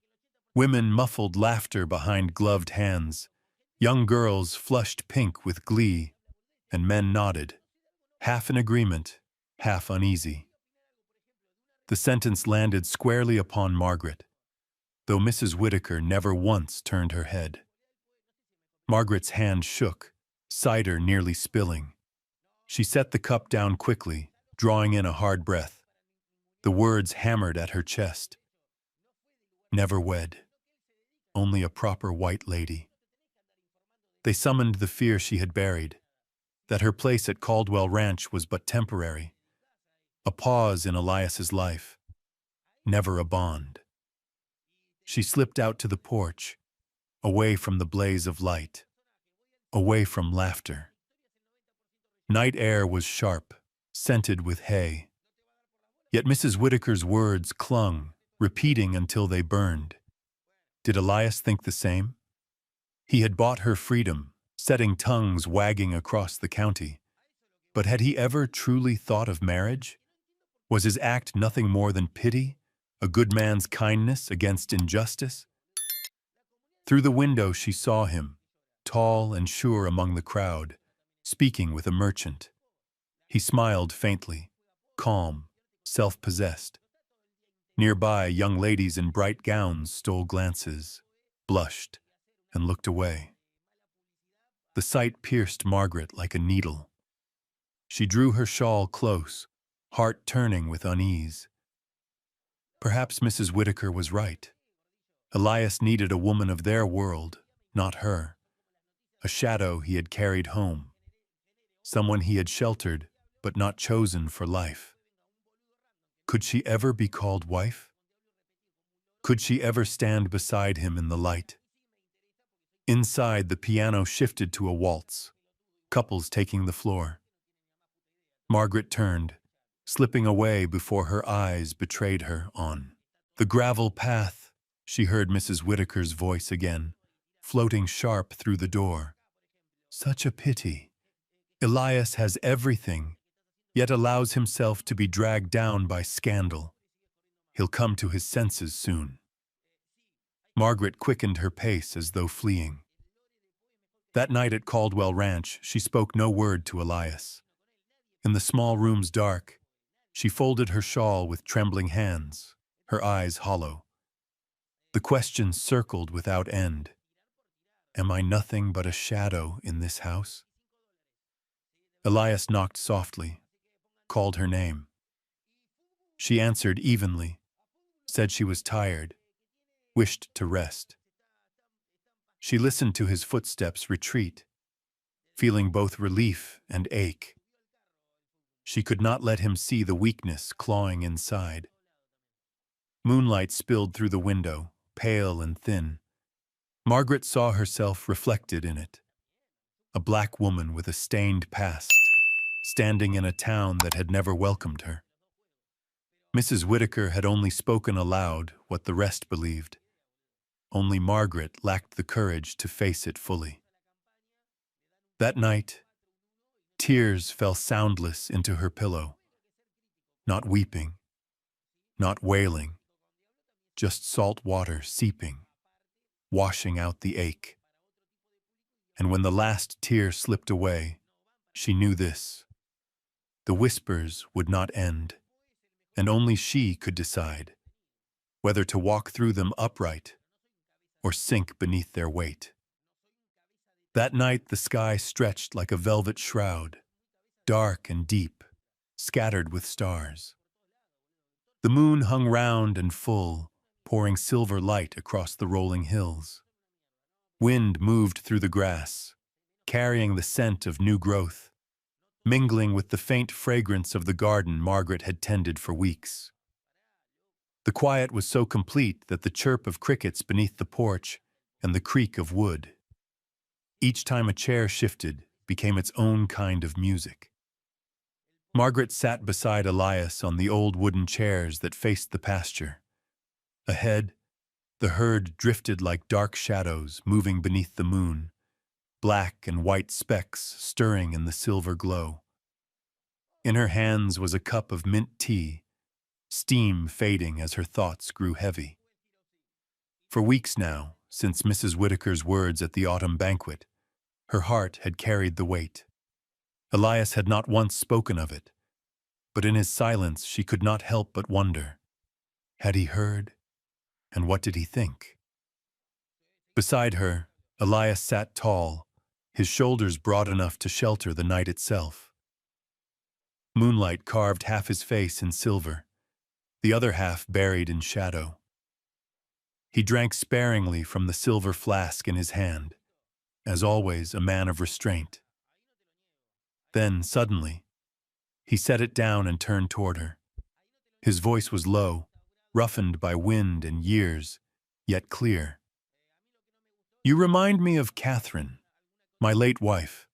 Women muffled laughter behind gloved hands. Young girls flushed pink with glee, and men nodded, half in agreement, half uneasy. The sentence landed squarely upon Margaret, though Mrs. Whitaker never once turned her head. Margaret's hand shook, cider nearly spilling. She set the cup down quickly, drawing in a hard breath. The words hammered at her chest. Never wed. Only a proper white lady. They summoned the fear she had buried, that her place at Caldwell Ranch was but temporary, a pause in Elias's life, never a bond. She slipped out to the porch, away from the blaze of light, away from laughter. Night air was sharp, scented with hay. Yet Mrs. Whitaker's words clung, repeating until they burned. Did Elias think the same? He had bought her freedom, setting tongues wagging across the county. But had he ever truly thought of marriage? Was his act nothing more than pity, A good man's kindness against injustice? Through the window she saw him, tall and sure among the crowd, speaking with a merchant. He smiled faintly, calm, self-possessed. Nearby, young ladies in bright gowns stole glances, blushed, and looked away. The sight pierced Margaret like a needle. She drew her shawl close, heart turning with unease. Perhaps Mrs. Whitaker was right. Elias needed a woman of their world, not her. A shadow he had carried home. Someone he had sheltered, but not chosen for life. Could she ever be called wife? Could she ever stand beside him in the light? Inside, the piano shifted to a waltz, couples taking the floor. Margaret turned, slipping away before her eyes betrayed her on the gravel path. She heard Mrs. Whitaker's voice again, floating sharp through the door. Such a pity. Elias has everything, yet allows himself to be dragged down by scandal. He'll come to his senses soon. Margaret quickened her pace as though fleeing. That night at Caldwell Ranch, she spoke no word to Elias. In the small room's dark, she folded her shawl with trembling hands, her eyes hollow. The question circled without end. Am I nothing but a shadow in this house? Elias knocked softly, called her name. She answered evenly, said she was tired, wished to rest. She listened to his footsteps retreat, feeling both relief and ache. She could not let him see the weakness clawing inside. Moonlight spilled through the window, pale and thin. Margaret saw herself reflected in it. A black woman with a stained past, standing in a town that had never welcomed her. Mrs. Whitaker had only spoken aloud what the rest believed. Only Margaret lacked the courage to face it fully. That night, tears fell soundless into her pillow. Not weeping, not wailing, just salt water seeping, washing out the ache. And when the last tear slipped away, she knew this. The whispers would not end, and only she could decide whether to walk through them upright or sink beneath their weight. That night the sky stretched like a velvet shroud, dark and deep, scattered with stars. The moon hung round and full, pouring silver light across the rolling hills. Wind moved through the grass, carrying the scent of new growth, mingling with the faint fragrance of the garden Margaret had tended for weeks. The quiet was so complete that the chirp of crickets beneath the porch and the creak of wood, each time a chair shifted, became its own kind of music. Margaret sat beside Elias on the old wooden chairs that faced the pasture. Ahead, the herd drifted like dark shadows moving beneath the moon, black and white specks stirring in the silver glow. In her hands was a cup of mint tea, steam fading as her thoughts grew heavy. For weeks now, since Mrs. Whitaker's words at the autumn banquet, her heart had carried the weight. Elias had not once spoken of it, but in his silence she could not help but wonder. Had he heard? And what did he think? Beside her, Elias sat tall, his shoulders broad enough to shelter the night itself. Moonlight carved half his face in silver, the other half buried in shadow. He drank sparingly from the silver flask in his hand, as always a man of restraint. Then, suddenly, he set it down and turned toward her. His voice was low, roughened by wind and years, yet clear. You remind me of Catherine, my late wife,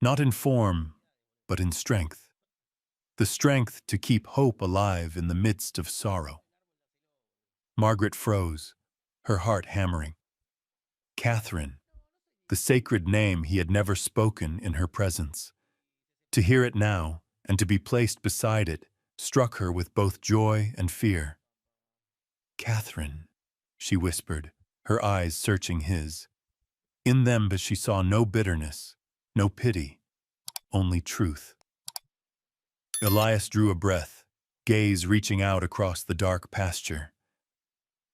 not in form, but in strength. The strength to keep hope alive in the midst of sorrow. Margaret froze, her heart hammering. Catherine, the sacred name he had never spoken in her presence. To hear it now, and to be placed beside it, struck her with both joy and fear. Catherine, she whispered, her eyes searching his. In them but she saw no bitterness, no pity, only truth. Elias drew a breath, gaze reaching out across the dark pasture.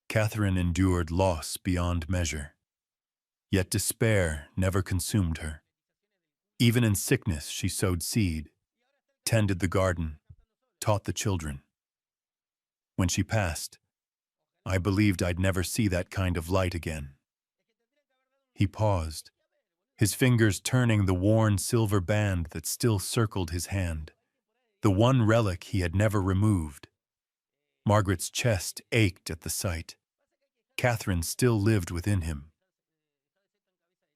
Catherine endured loss beyond measure. Yet despair never consumed her. Even in sickness she sowed seed, tended the garden, taught the children. When she passed, I believed I'd never see that kind of light again. He paused, his fingers turning the worn silver band that still circled his hand, the one relic he had never removed. Margaret's chest ached at the sight. Catherine still lived within him.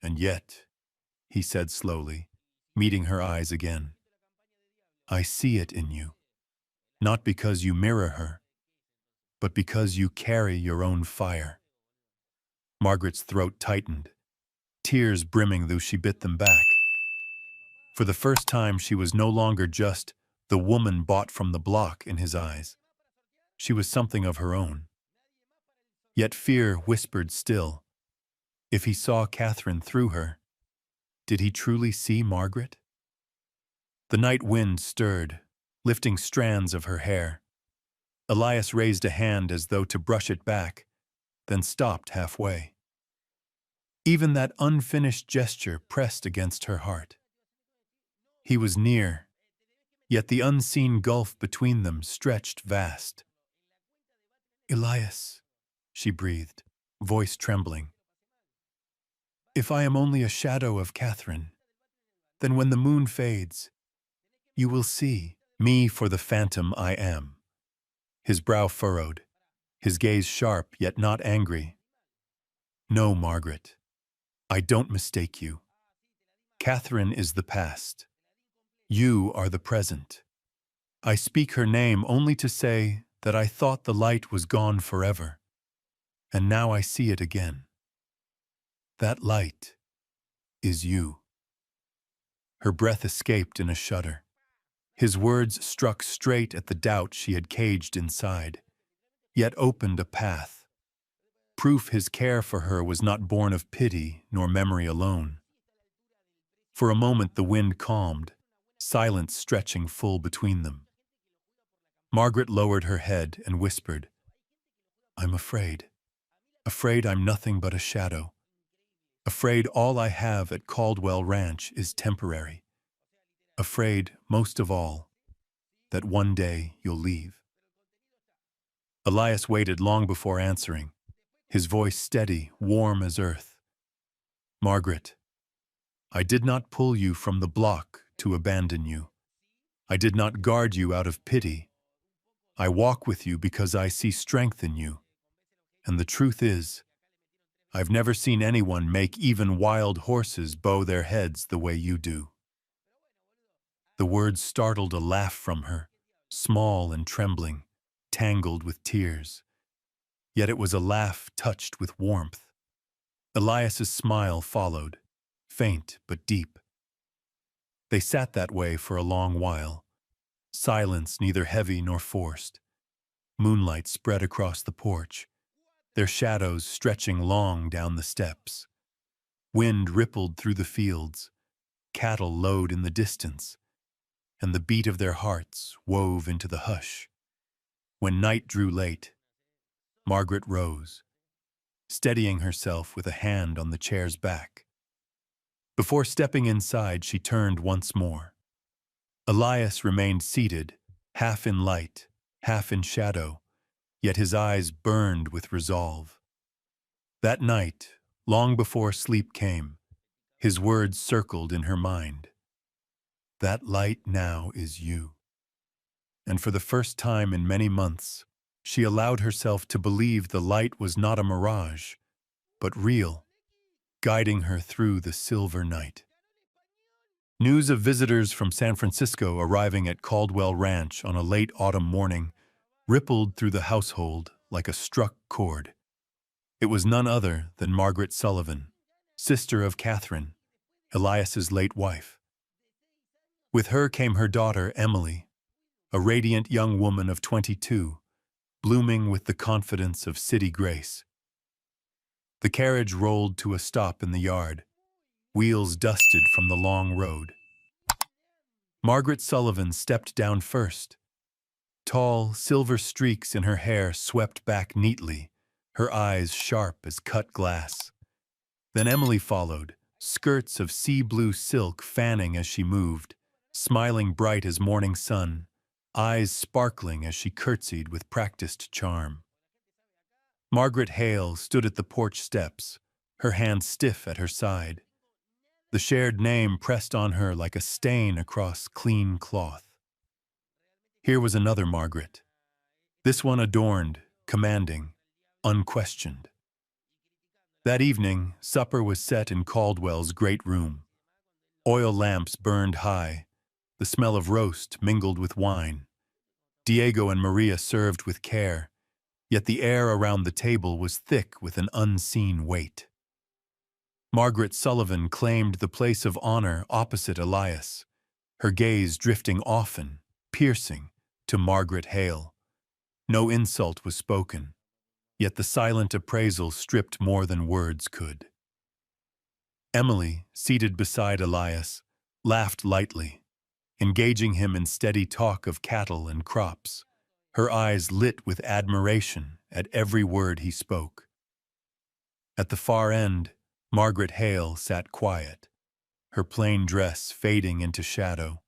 And yet, he said slowly, meeting her eyes again, I see it in you, not because you mirror her, but because you carry your own fire. Margaret's throat tightened, tears brimming though she bit them back. For the first time she was no longer just the woman bought from the block in his eyes. She was something of her own. Yet fear whispered still. If he saw Catherine through her, did he truly see Margaret? The night wind stirred, lifting strands of her hair. Elias raised a hand as though to brush it back, then stopped halfway. Even that unfinished gesture pressed against her heart. He was near, yet the unseen gulf between them stretched vast. Elias, she breathed, voice trembling. If I am only a shadow of Catherine, then when the moon fades, you will see me for the phantom I am. His brow furrowed, his gaze sharp yet not angry. No, Margaret, I don't mistake you. Catherine is the past. You are the present. I speak her name only to say that I thought the light was gone forever, and now I see it again. That light is you. Her breath escaped in a shudder. His words struck straight at the doubt she had caged inside, yet opened a path. Proof his care for her was not born of pity nor memory alone. For a moment the wind calmed, silence stretching full between them. Margaret lowered her head and whispered, I'm afraid. Afraid I'm nothing but a shadow. Afraid all I have at Caldwell Ranch is temporary. Afraid, most of all, that one day you'll leave. Elias waited long before answering, his voice steady, warm as earth. Margaret, I did not pull you from the block to abandon you. I did not guard you out of pity. I walk with you because I see strength in you. And the truth is, I've never seen anyone make even wild horses bow their heads the way you do. The words startled a laugh from her, small and trembling, tangled with tears. Yet it was a laugh touched with warmth. Elias's smile followed, faint but deep. They sat that way for a long while, silence neither heavy nor forced. Moonlight spread across the porch, their shadows stretching long down the steps. Wind rippled through the fields, cattle lowed in the distance, and the beat of their hearts wove into the hush. When night drew late, Margaret rose, steadying herself with a hand on the chair's back. Before stepping inside, she turned once more. Elias remained seated, half in light, half in shadow, yet his eyes burned with resolve. That night, long before sleep came, his words circled in her mind. That light now is you. And for the first time in many months, she allowed herself to believe the light was not a mirage, but real, guiding her through the silver night. News of visitors from San Francisco arriving at Caldwell Ranch on a late autumn morning rippled through the household like a struck chord. It was none other than Margaret Sullivan, sister of Catherine, Elias's late wife. With her came her daughter, Emily, a radiant young woman of 22, blooming with the confidence of city grace. The carriage rolled to a stop in the yard, wheels dusted from the long road. Margaret Sullivan stepped down first. Tall, silver streaks in her hair swept back neatly, her eyes sharp as cut glass. Then Emily followed, skirts of sea-blue silk fanning as she moved, smiling bright as morning sun, eyes sparkling as she curtsied with practiced charm. Margaret Hale stood at the porch steps, her hand stiff at her side. The shared name pressed on her like a stain across clean cloth. Here was another Margaret. This one adorned, commanding, unquestioned. That evening, supper was set in Caldwell's great room. Oil lamps burned high, the smell of roast mingled with wine. Diego and Maria served with care, yet the air around the table was thick with an unseen weight. Margaret Sullivan claimed the place of honor opposite Elias, her gaze drifting often, piercing, to Margaret Hale. No insult was spoken, yet the silent appraisal stripped more than words could. Emily, seated beside Elias, laughed lightly, engaging him in steady talk of cattle and crops, her eyes lit with admiration at every word he spoke. At the far end, Margaret Hale sat quiet, her plain dress fading into shadow.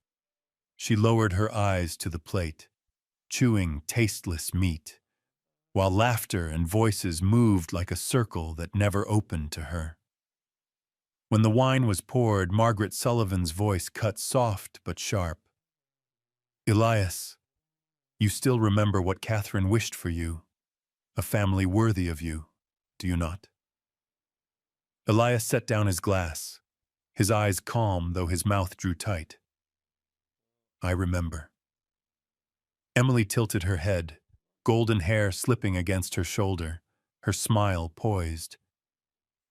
She lowered her eyes to the plate, chewing tasteless meat, while laughter and voices moved like a circle that never opened to her. When the wine was poured, Margaret Sullivan's voice cut soft but sharp. "Elias, you still remember what Catherine wished for you, a family worthy of you, do you not?" Elias set down his glass, his eyes calm though his mouth drew tight. "I remember." Emily tilted her head, golden hair slipping against her shoulder, her smile poised.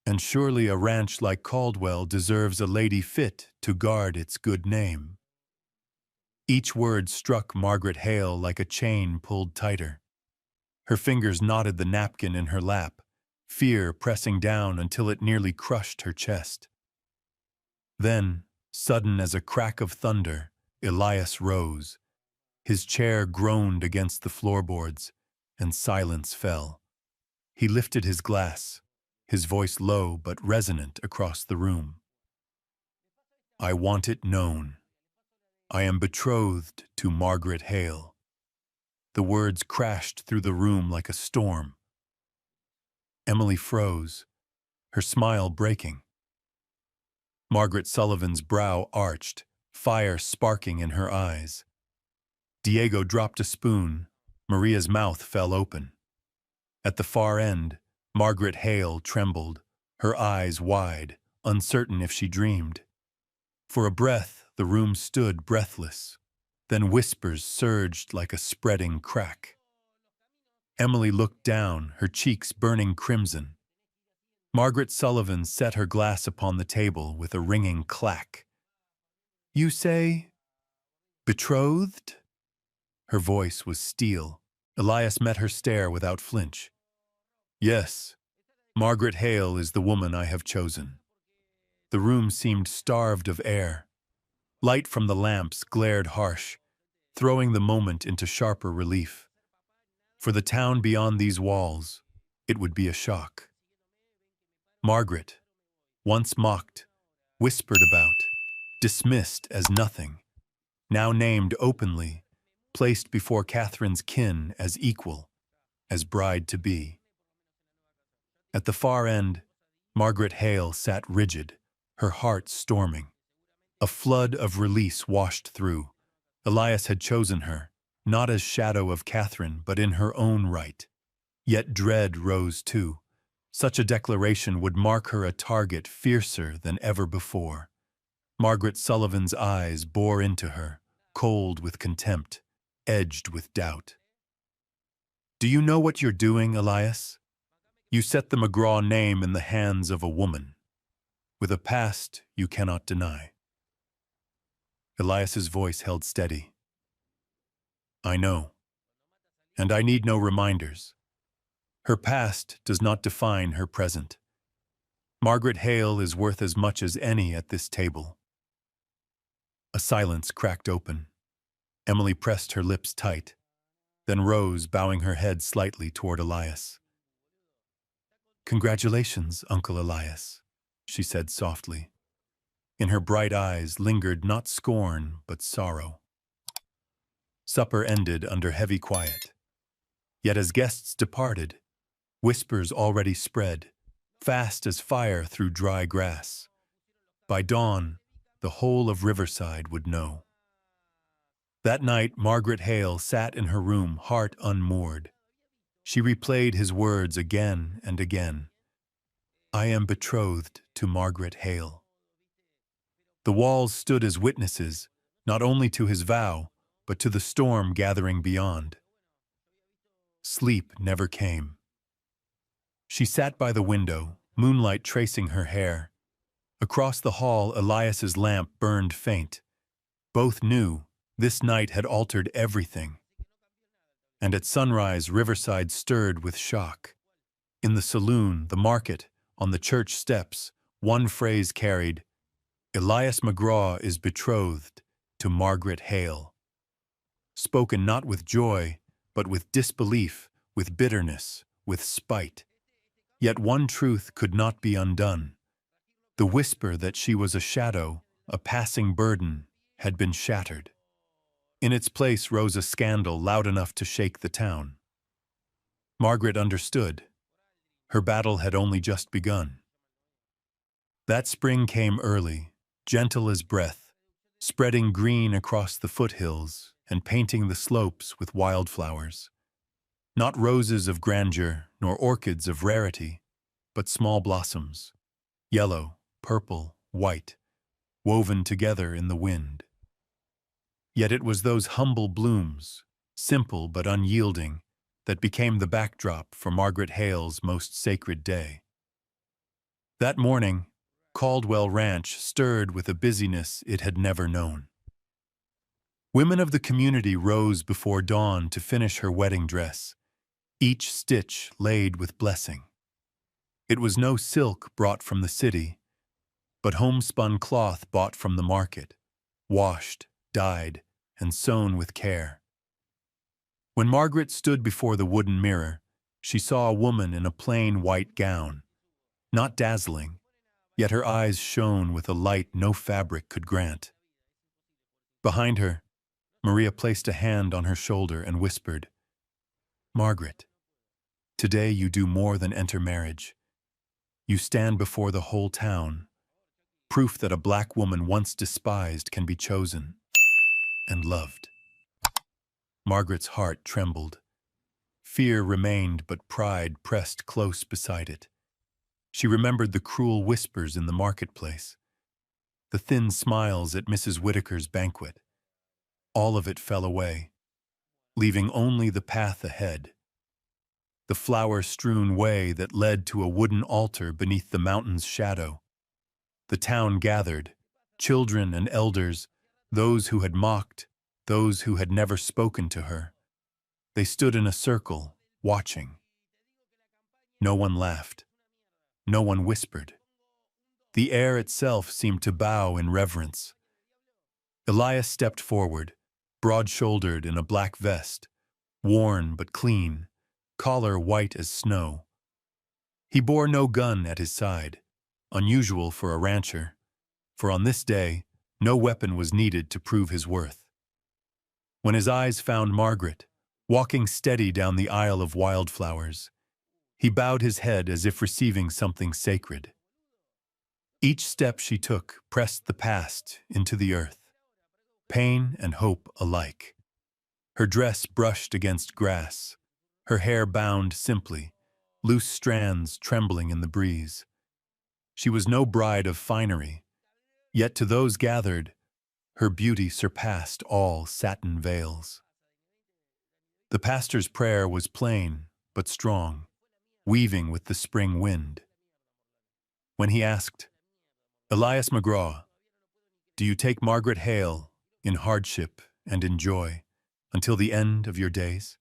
"And surely a ranch like Caldwell deserves a lady fit to guard its good name." Each word struck Margaret Hale like a chain pulled tighter. Her fingers knotted the napkin in her lap, fear pressing down until it nearly crushed her chest. Then, sudden as a crack of thunder, Elias rose. His chair groaned against the floorboards, and silence fell. He lifted his glass, his voice low but resonant across the room. "I want it known. I am betrothed to Margaret Hale." The words crashed through the room like a storm. Emily froze, her smile breaking. Margaret Sullivan's brow arched, fire sparking in her eyes. Diego dropped a spoon. Maria's mouth fell open. At the far end, Margaret Hale trembled, her eyes wide, uncertain if she dreamed. For a breath, the room stood breathless. Then whispers surged like a spreading crack. Emily looked down, her cheeks burning crimson. Margaret Sullivan set her glass upon the table with a ringing clack. "You say, betrothed?" Her voice was steel. Elias met her stare without flinch. "Yes, Margaret Hale is the woman I have chosen." The room seemed starved of air. Light from the lamps glared harsh, throwing the moment into sharper relief. For the town beyond these walls, it would be a shock. Margaret, once mocked, whispered about, dismissed as nothing, now named openly, placed before Catherine's kin as equal, as bride-to-be. At the far end, Margaret Hale sat rigid, her heart storming. A flood of release washed through. Elias had chosen her, not as shadow of Catherine, but in her own right. Yet dread rose too. Such a declaration would mark her a target fiercer than ever before. Margaret Sullivan's eyes bore into her, cold with contempt, edged with doubt. "Do you know what you're doing, Elias? You set the McGraw name in the hands of a woman, with a past you cannot deny." Elias's voice held steady. "I know. And I need no reminders. Her past does not define her present. Margaret Hale is worth as much as any at this table. A silence cracked open. Emily pressed her lips tight, then rose, bowing her head slightly toward Elias. "Congratulations, Uncle Elias," she said softly. In her bright eyes lingered not scorn, but sorrow. Supper ended under heavy quiet. Yet as guests departed, whispers already spread, fast as fire through dry grass. By dawn, the whole of Riverside would know. That night, Margaret Hale sat in her room, heart unmoored. She replayed his words again and again. "I am betrothed to Margaret Hale." The walls stood as witnesses, not only to his vow, but to the storm gathering beyond. Sleep never came. She sat by the window, moonlight tracing her hair. Across the hall, Elias's lamp burned faint. Both knew this night had altered everything. And at sunrise, Riverside stirred with shock. In the saloon, the market, on the church steps, one phrase carried, "Elias McGraw is betrothed to Margaret Hale." Spoken not with joy, but with disbelief, with bitterness, with spite. Yet one truth could not be undone. The whisper that she was a shadow, a passing burden, had been shattered. In its place rose a scandal loud enough to shake the town. Margaret understood. Her battle had only just begun. That spring came early, gentle as breath, spreading green across the foothills and painting the slopes with wildflowers. Not roses of grandeur, nor orchids of rarity, but small blossoms, yellow, purple, white, woven together in the wind. Yet it was those humble blooms, simple but unyielding, that became the backdrop for Margaret Hale's most sacred day. That morning, Caldwell Ranch stirred with a busyness it had never known. Women of the community rose before dawn to finish her wedding dress, each stitch laid with blessing. It was no silk brought from the city, but homespun cloth bought from the market, washed, dyed, and sewn with care. When Margaret stood before the wooden mirror, she saw a woman in a plain white gown, not dazzling, yet her eyes shone with a light no fabric could grant. Behind her, Maria placed a hand on her shoulder and whispered, "Margaret, today you do more than enter marriage. You stand before the whole town, proof that a black woman once despised can be chosen and loved." Margaret's heart trembled. Fear remained, but pride pressed close beside it. She remembered the cruel whispers in the marketplace, the thin smiles at Mrs. Whitaker's banquet. All of it fell away, leaving only the path ahead, the flower-strewn way that led to a wooden altar beneath the mountain's shadow. The town gathered, children and elders, those who had mocked, those who had never spoken to her. They stood in a circle, watching. No one laughed. No one whispered. The air itself seemed to bow in reverence. Elias stepped forward, broad-shouldered in a black vest, worn but clean, collar white as snow. He bore no gun at his side, unusual for a rancher, for on this day, no weapon was needed to prove his worth. When his eyes found Margaret, walking steady down the aisle of wildflowers, he bowed his head as if receiving something sacred. Each step she took pressed the past into the earth, pain and hope alike. Her dress brushed against grass, her hair bound simply, loose strands trembling in the breeze. She was no bride of finery, yet to those gathered, her beauty surpassed all satin veils. The pastor's prayer was plain but strong, weaving with the spring wind. When he asked, "Elias McGraw, do you take Margaret Hale in hardship and in joy until the end of your days?"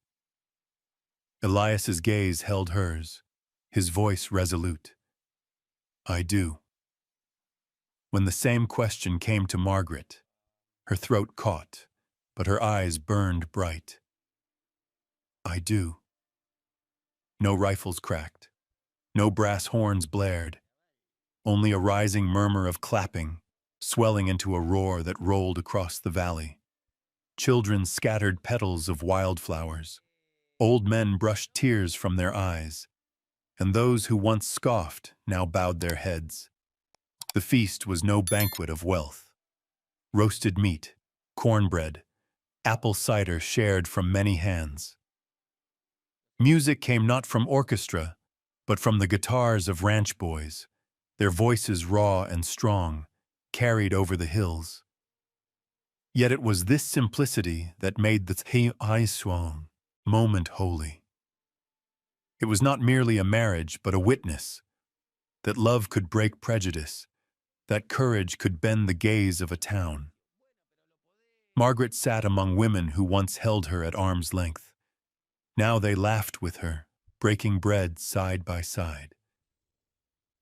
Elias's gaze held hers, his voice resolute. I do. When the same question came to Margaret, her throat caught, but her eyes burned bright. I do. No rifles cracked, no brass horns blared, only a rising murmur of clapping, swelling into a roar that rolled across the valley. Children scattered petals of wildflowers. Old men brushed tears from their eyes, and those who once scoffed now bowed their heads. The feast was no banquet of wealth. Roasted meat, cornbread, apple cider shared from many hands. Music came not from orchestra, but from the guitars of ranch boys, their voices raw and strong, carried over the hills. Yet it was this simplicity that made the Haiswang moment holy. It was not merely a marriage, but a witness that love could break prejudice, that courage could bend the gaze of a town. Margaret sat among women who once held her at arm's length. Now they laughed with her, breaking bread side by side.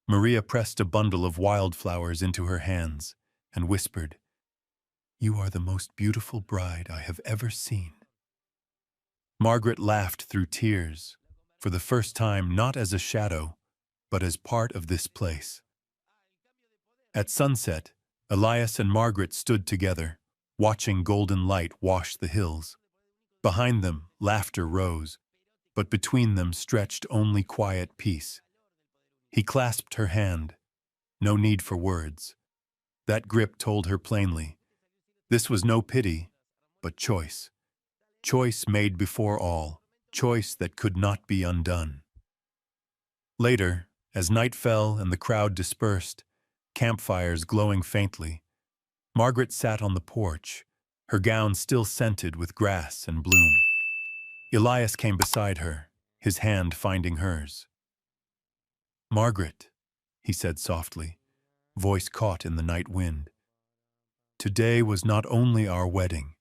Maria pressed a bundle of wildflowers into her hands and whispered, "You are the most beautiful bride I have ever seen." Margaret laughed through tears, for the first time not as a shadow, but as part of this place. At sunset, Elias and Margaret stood together, watching golden light wash the hills. Behind them, laughter rose, but between them stretched only quiet peace. He clasped her hand. No need for words. That grip told her plainly. This was no pity, but choice. Choice made before all, choice that could not be undone. Later, as night fell and the crowd dispersed, campfires glowing faintly, Margaret sat on the porch, her gown still scented with grass and bloom. Elias came beside her, his hand finding hers. "Margaret," he said softly, voice caught in the night wind. "Today was not only our wedding.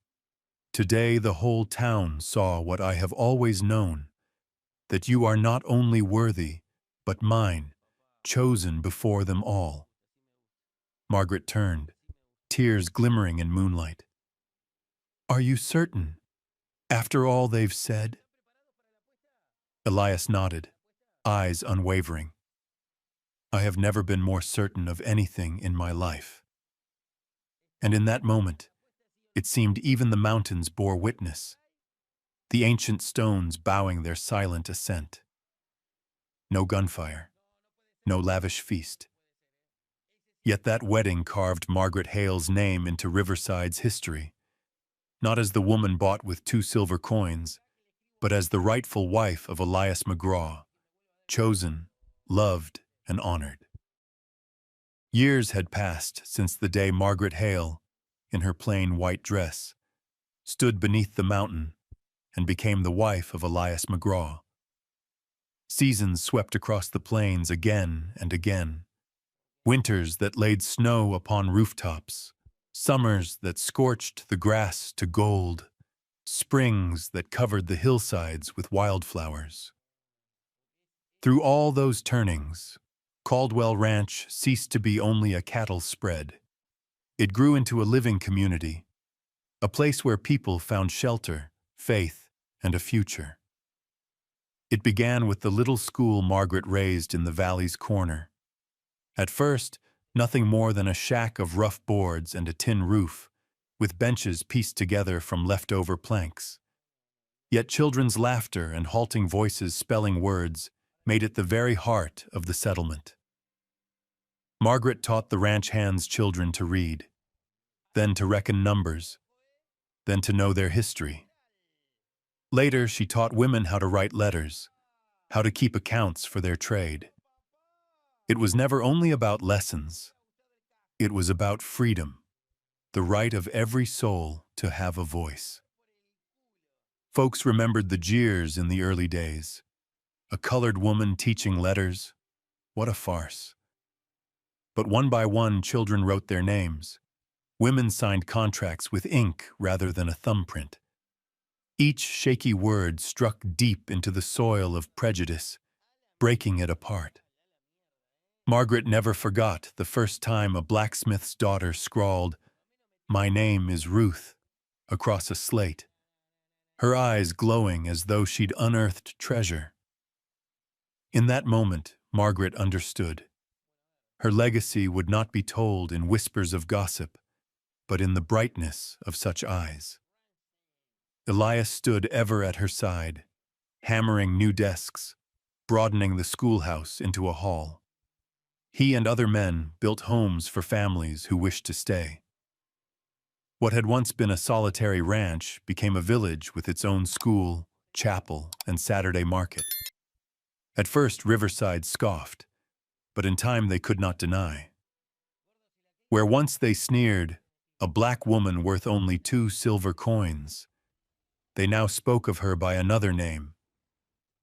Today the whole town saw what I have always known, that you are not only worthy, but mine, chosen before them all." Margaret turned, tears glimmering in moonlight. "Are you certain, after all they've said?" Elias nodded, eyes unwavering. "I have never been more certain of anything in my life." And in that moment, it seemed even the mountains bore witness, the ancient stones bowing their silent assent. No gunfire, no lavish feast. Yet that wedding carved Margaret Hale's name into Riverside's history, not as the woman bought with 2 silver coins, but as the rightful wife of Elias McGraw, chosen, loved, and honored. Years had passed since the day Margaret Hale, in her plain white dress, stood beneath the mountain and became the wife of Elias McGraw. Seasons swept across the plains again and again. Winters that laid snow upon rooftops, summers that scorched the grass to gold, springs that covered the hillsides with wildflowers. Through all those turnings, Caldwell Ranch ceased to be only a cattle spread. It grew into a living community, a place where people found shelter, faith, and a future. It began with the little school Margaret raised in the valley's corner. At first, nothing more than a shack of rough boards and a tin roof, with benches pieced together from leftover planks. Yet children's laughter and halting voices spelling words made it the very heart of the settlement. Margaret taught the ranch hands children to read, then to reckon numbers, then to know their history. Later, she taught women how to write letters, how to keep accounts for their trade. It was never only about lessons. It was about freedom, the right of every soul to have a voice. Folks remembered the jeers in the early days. A colored woman teaching letters. What a farce. But one by one, children wrote their names. Women signed contracts with ink rather than a thumbprint. Each shaky word struck deep into the soil of prejudice, breaking it apart. Margaret never forgot the first time a blacksmith's daughter scrawled, "My name is Ruth," across a slate, her eyes glowing as though she'd unearthed treasure. In that moment, Margaret understood. Her legacy would not be told in whispers of gossip, but in the brightness of such eyes. Elias stood ever at her side, hammering new desks, broadening the schoolhouse into a hall. He and other men built homes for families who wished to stay. What had once been a solitary ranch became a village with its own school, chapel, and Saturday market. At first, Riverside scoffed, but in time they could not deny. Where once they sneered, a black woman worth only 2 silver coins, they now spoke of her by another name,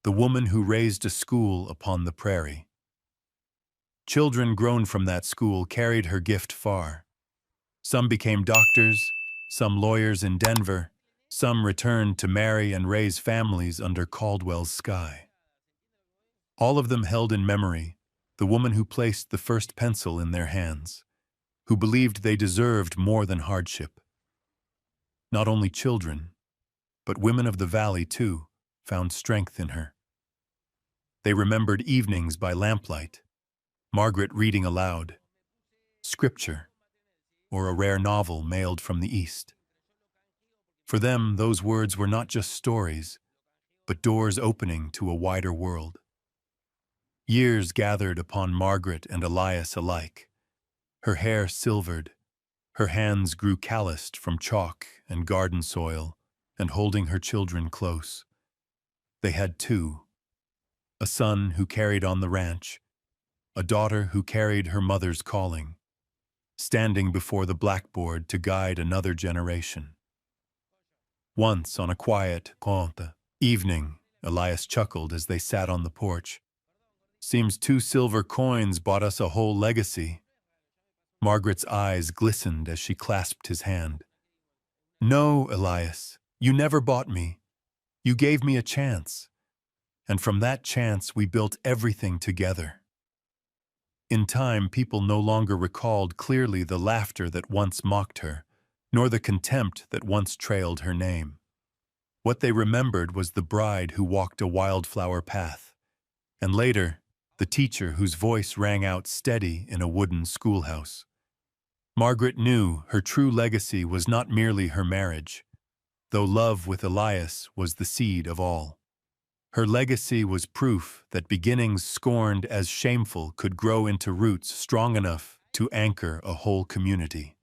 the woman who raised a school upon the prairie. Children grown from that school carried her gift far. Some became doctors, some lawyers in Denver, some returned to marry and raise families under Caldwell's sky. All of them held in memory the woman who placed the first pencil in their hands, who believed they deserved more than hardship. Not only children, but women of the valley, too, found strength in her. They remembered evenings by lamplight, Margaret reading aloud, scripture, or a rare novel mailed from the East. For them, those words were not just stories, but doors opening to a wider world. Years gathered upon Margaret and Elias alike. Her hair silvered, her hands grew calloused from chalk and garden soil, and holding her children close. They had 2, a son who carried on the ranch, a daughter who carried her mother's calling, standing before the blackboard to guide another generation. Once, on a quiet, conte evening, Elias chuckled as they sat on the porch. "Seems 2 silver coins bought us a whole legacy." Margaret's eyes glistened as she clasped his hand. "No, Elias, you never bought me. You gave me a chance. And from that chance we built everything together." In time, people no longer recalled clearly the laughter that once mocked her, nor the contempt that once trailed her name. What they remembered was the bride who walked a wildflower path, and later, the teacher whose voice rang out steady in a wooden schoolhouse. Margaret knew her true legacy was not merely her marriage, though love with Elias was the seed of all. Her legacy was proof that beginnings scorned as shameful could grow into roots strong enough to anchor a whole community.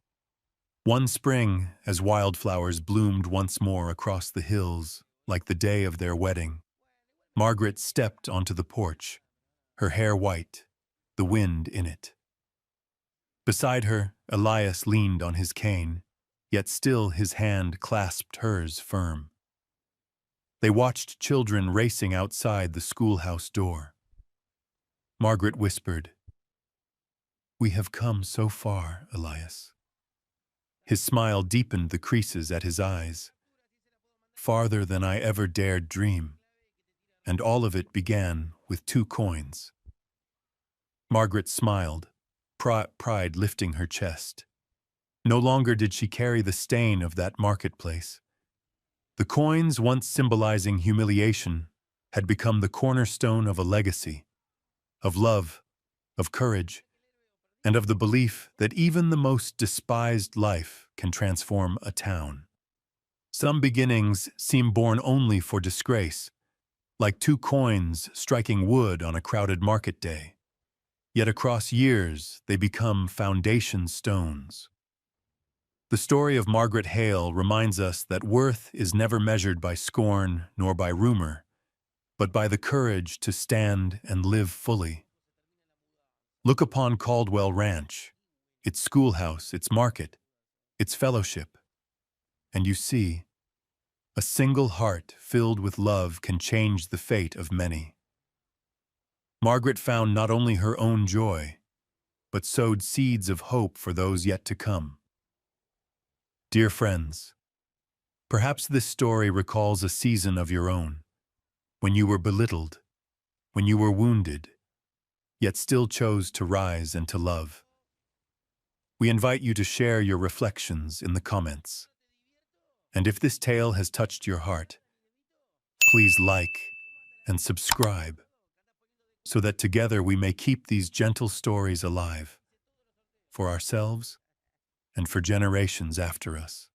One spring, as wildflowers bloomed once more across the hills, like the day of their wedding, Margaret stepped onto the porch, her hair white, the wind in it. Beside her, Elias leaned on his cane, yet still his hand clasped hers firm. They watched children racing outside the schoolhouse door. Margaret whispered, "We have come so far, Elias." His smile deepened the creases at his eyes. "Farther than I ever dared dream." And all of it began with 2 coins. Margaret smiled, pride lifting her chest. No longer did she carry the stain of that marketplace. The coins, once symbolizing humiliation, had become the cornerstone of a legacy, of love, of courage, and of the belief that even the most despised life can transform a town. Some beginnings seem born only for disgrace, like 2 coins striking wood on a crowded market day. Yet across years, they become foundation stones. The story of Margaret Hale reminds us that worth is never measured by scorn nor by rumor, but by the courage to stand and live fully. Look upon Caldwell Ranch, its schoolhouse, its market, its fellowship, and you see, a single heart filled with love can change the fate of many. Margaret found not only her own joy, but sowed seeds of hope for those yet to come. Dear friends, Perhaps this story recalls a season of your own, when you were belittled, when you were wounded, yet still chose to rise and to love. We invite you to share your reflections in the comments. And if this tale has touched your heart, please like and subscribe so that together we may keep these gentle stories alive for ourselves and for generations after us.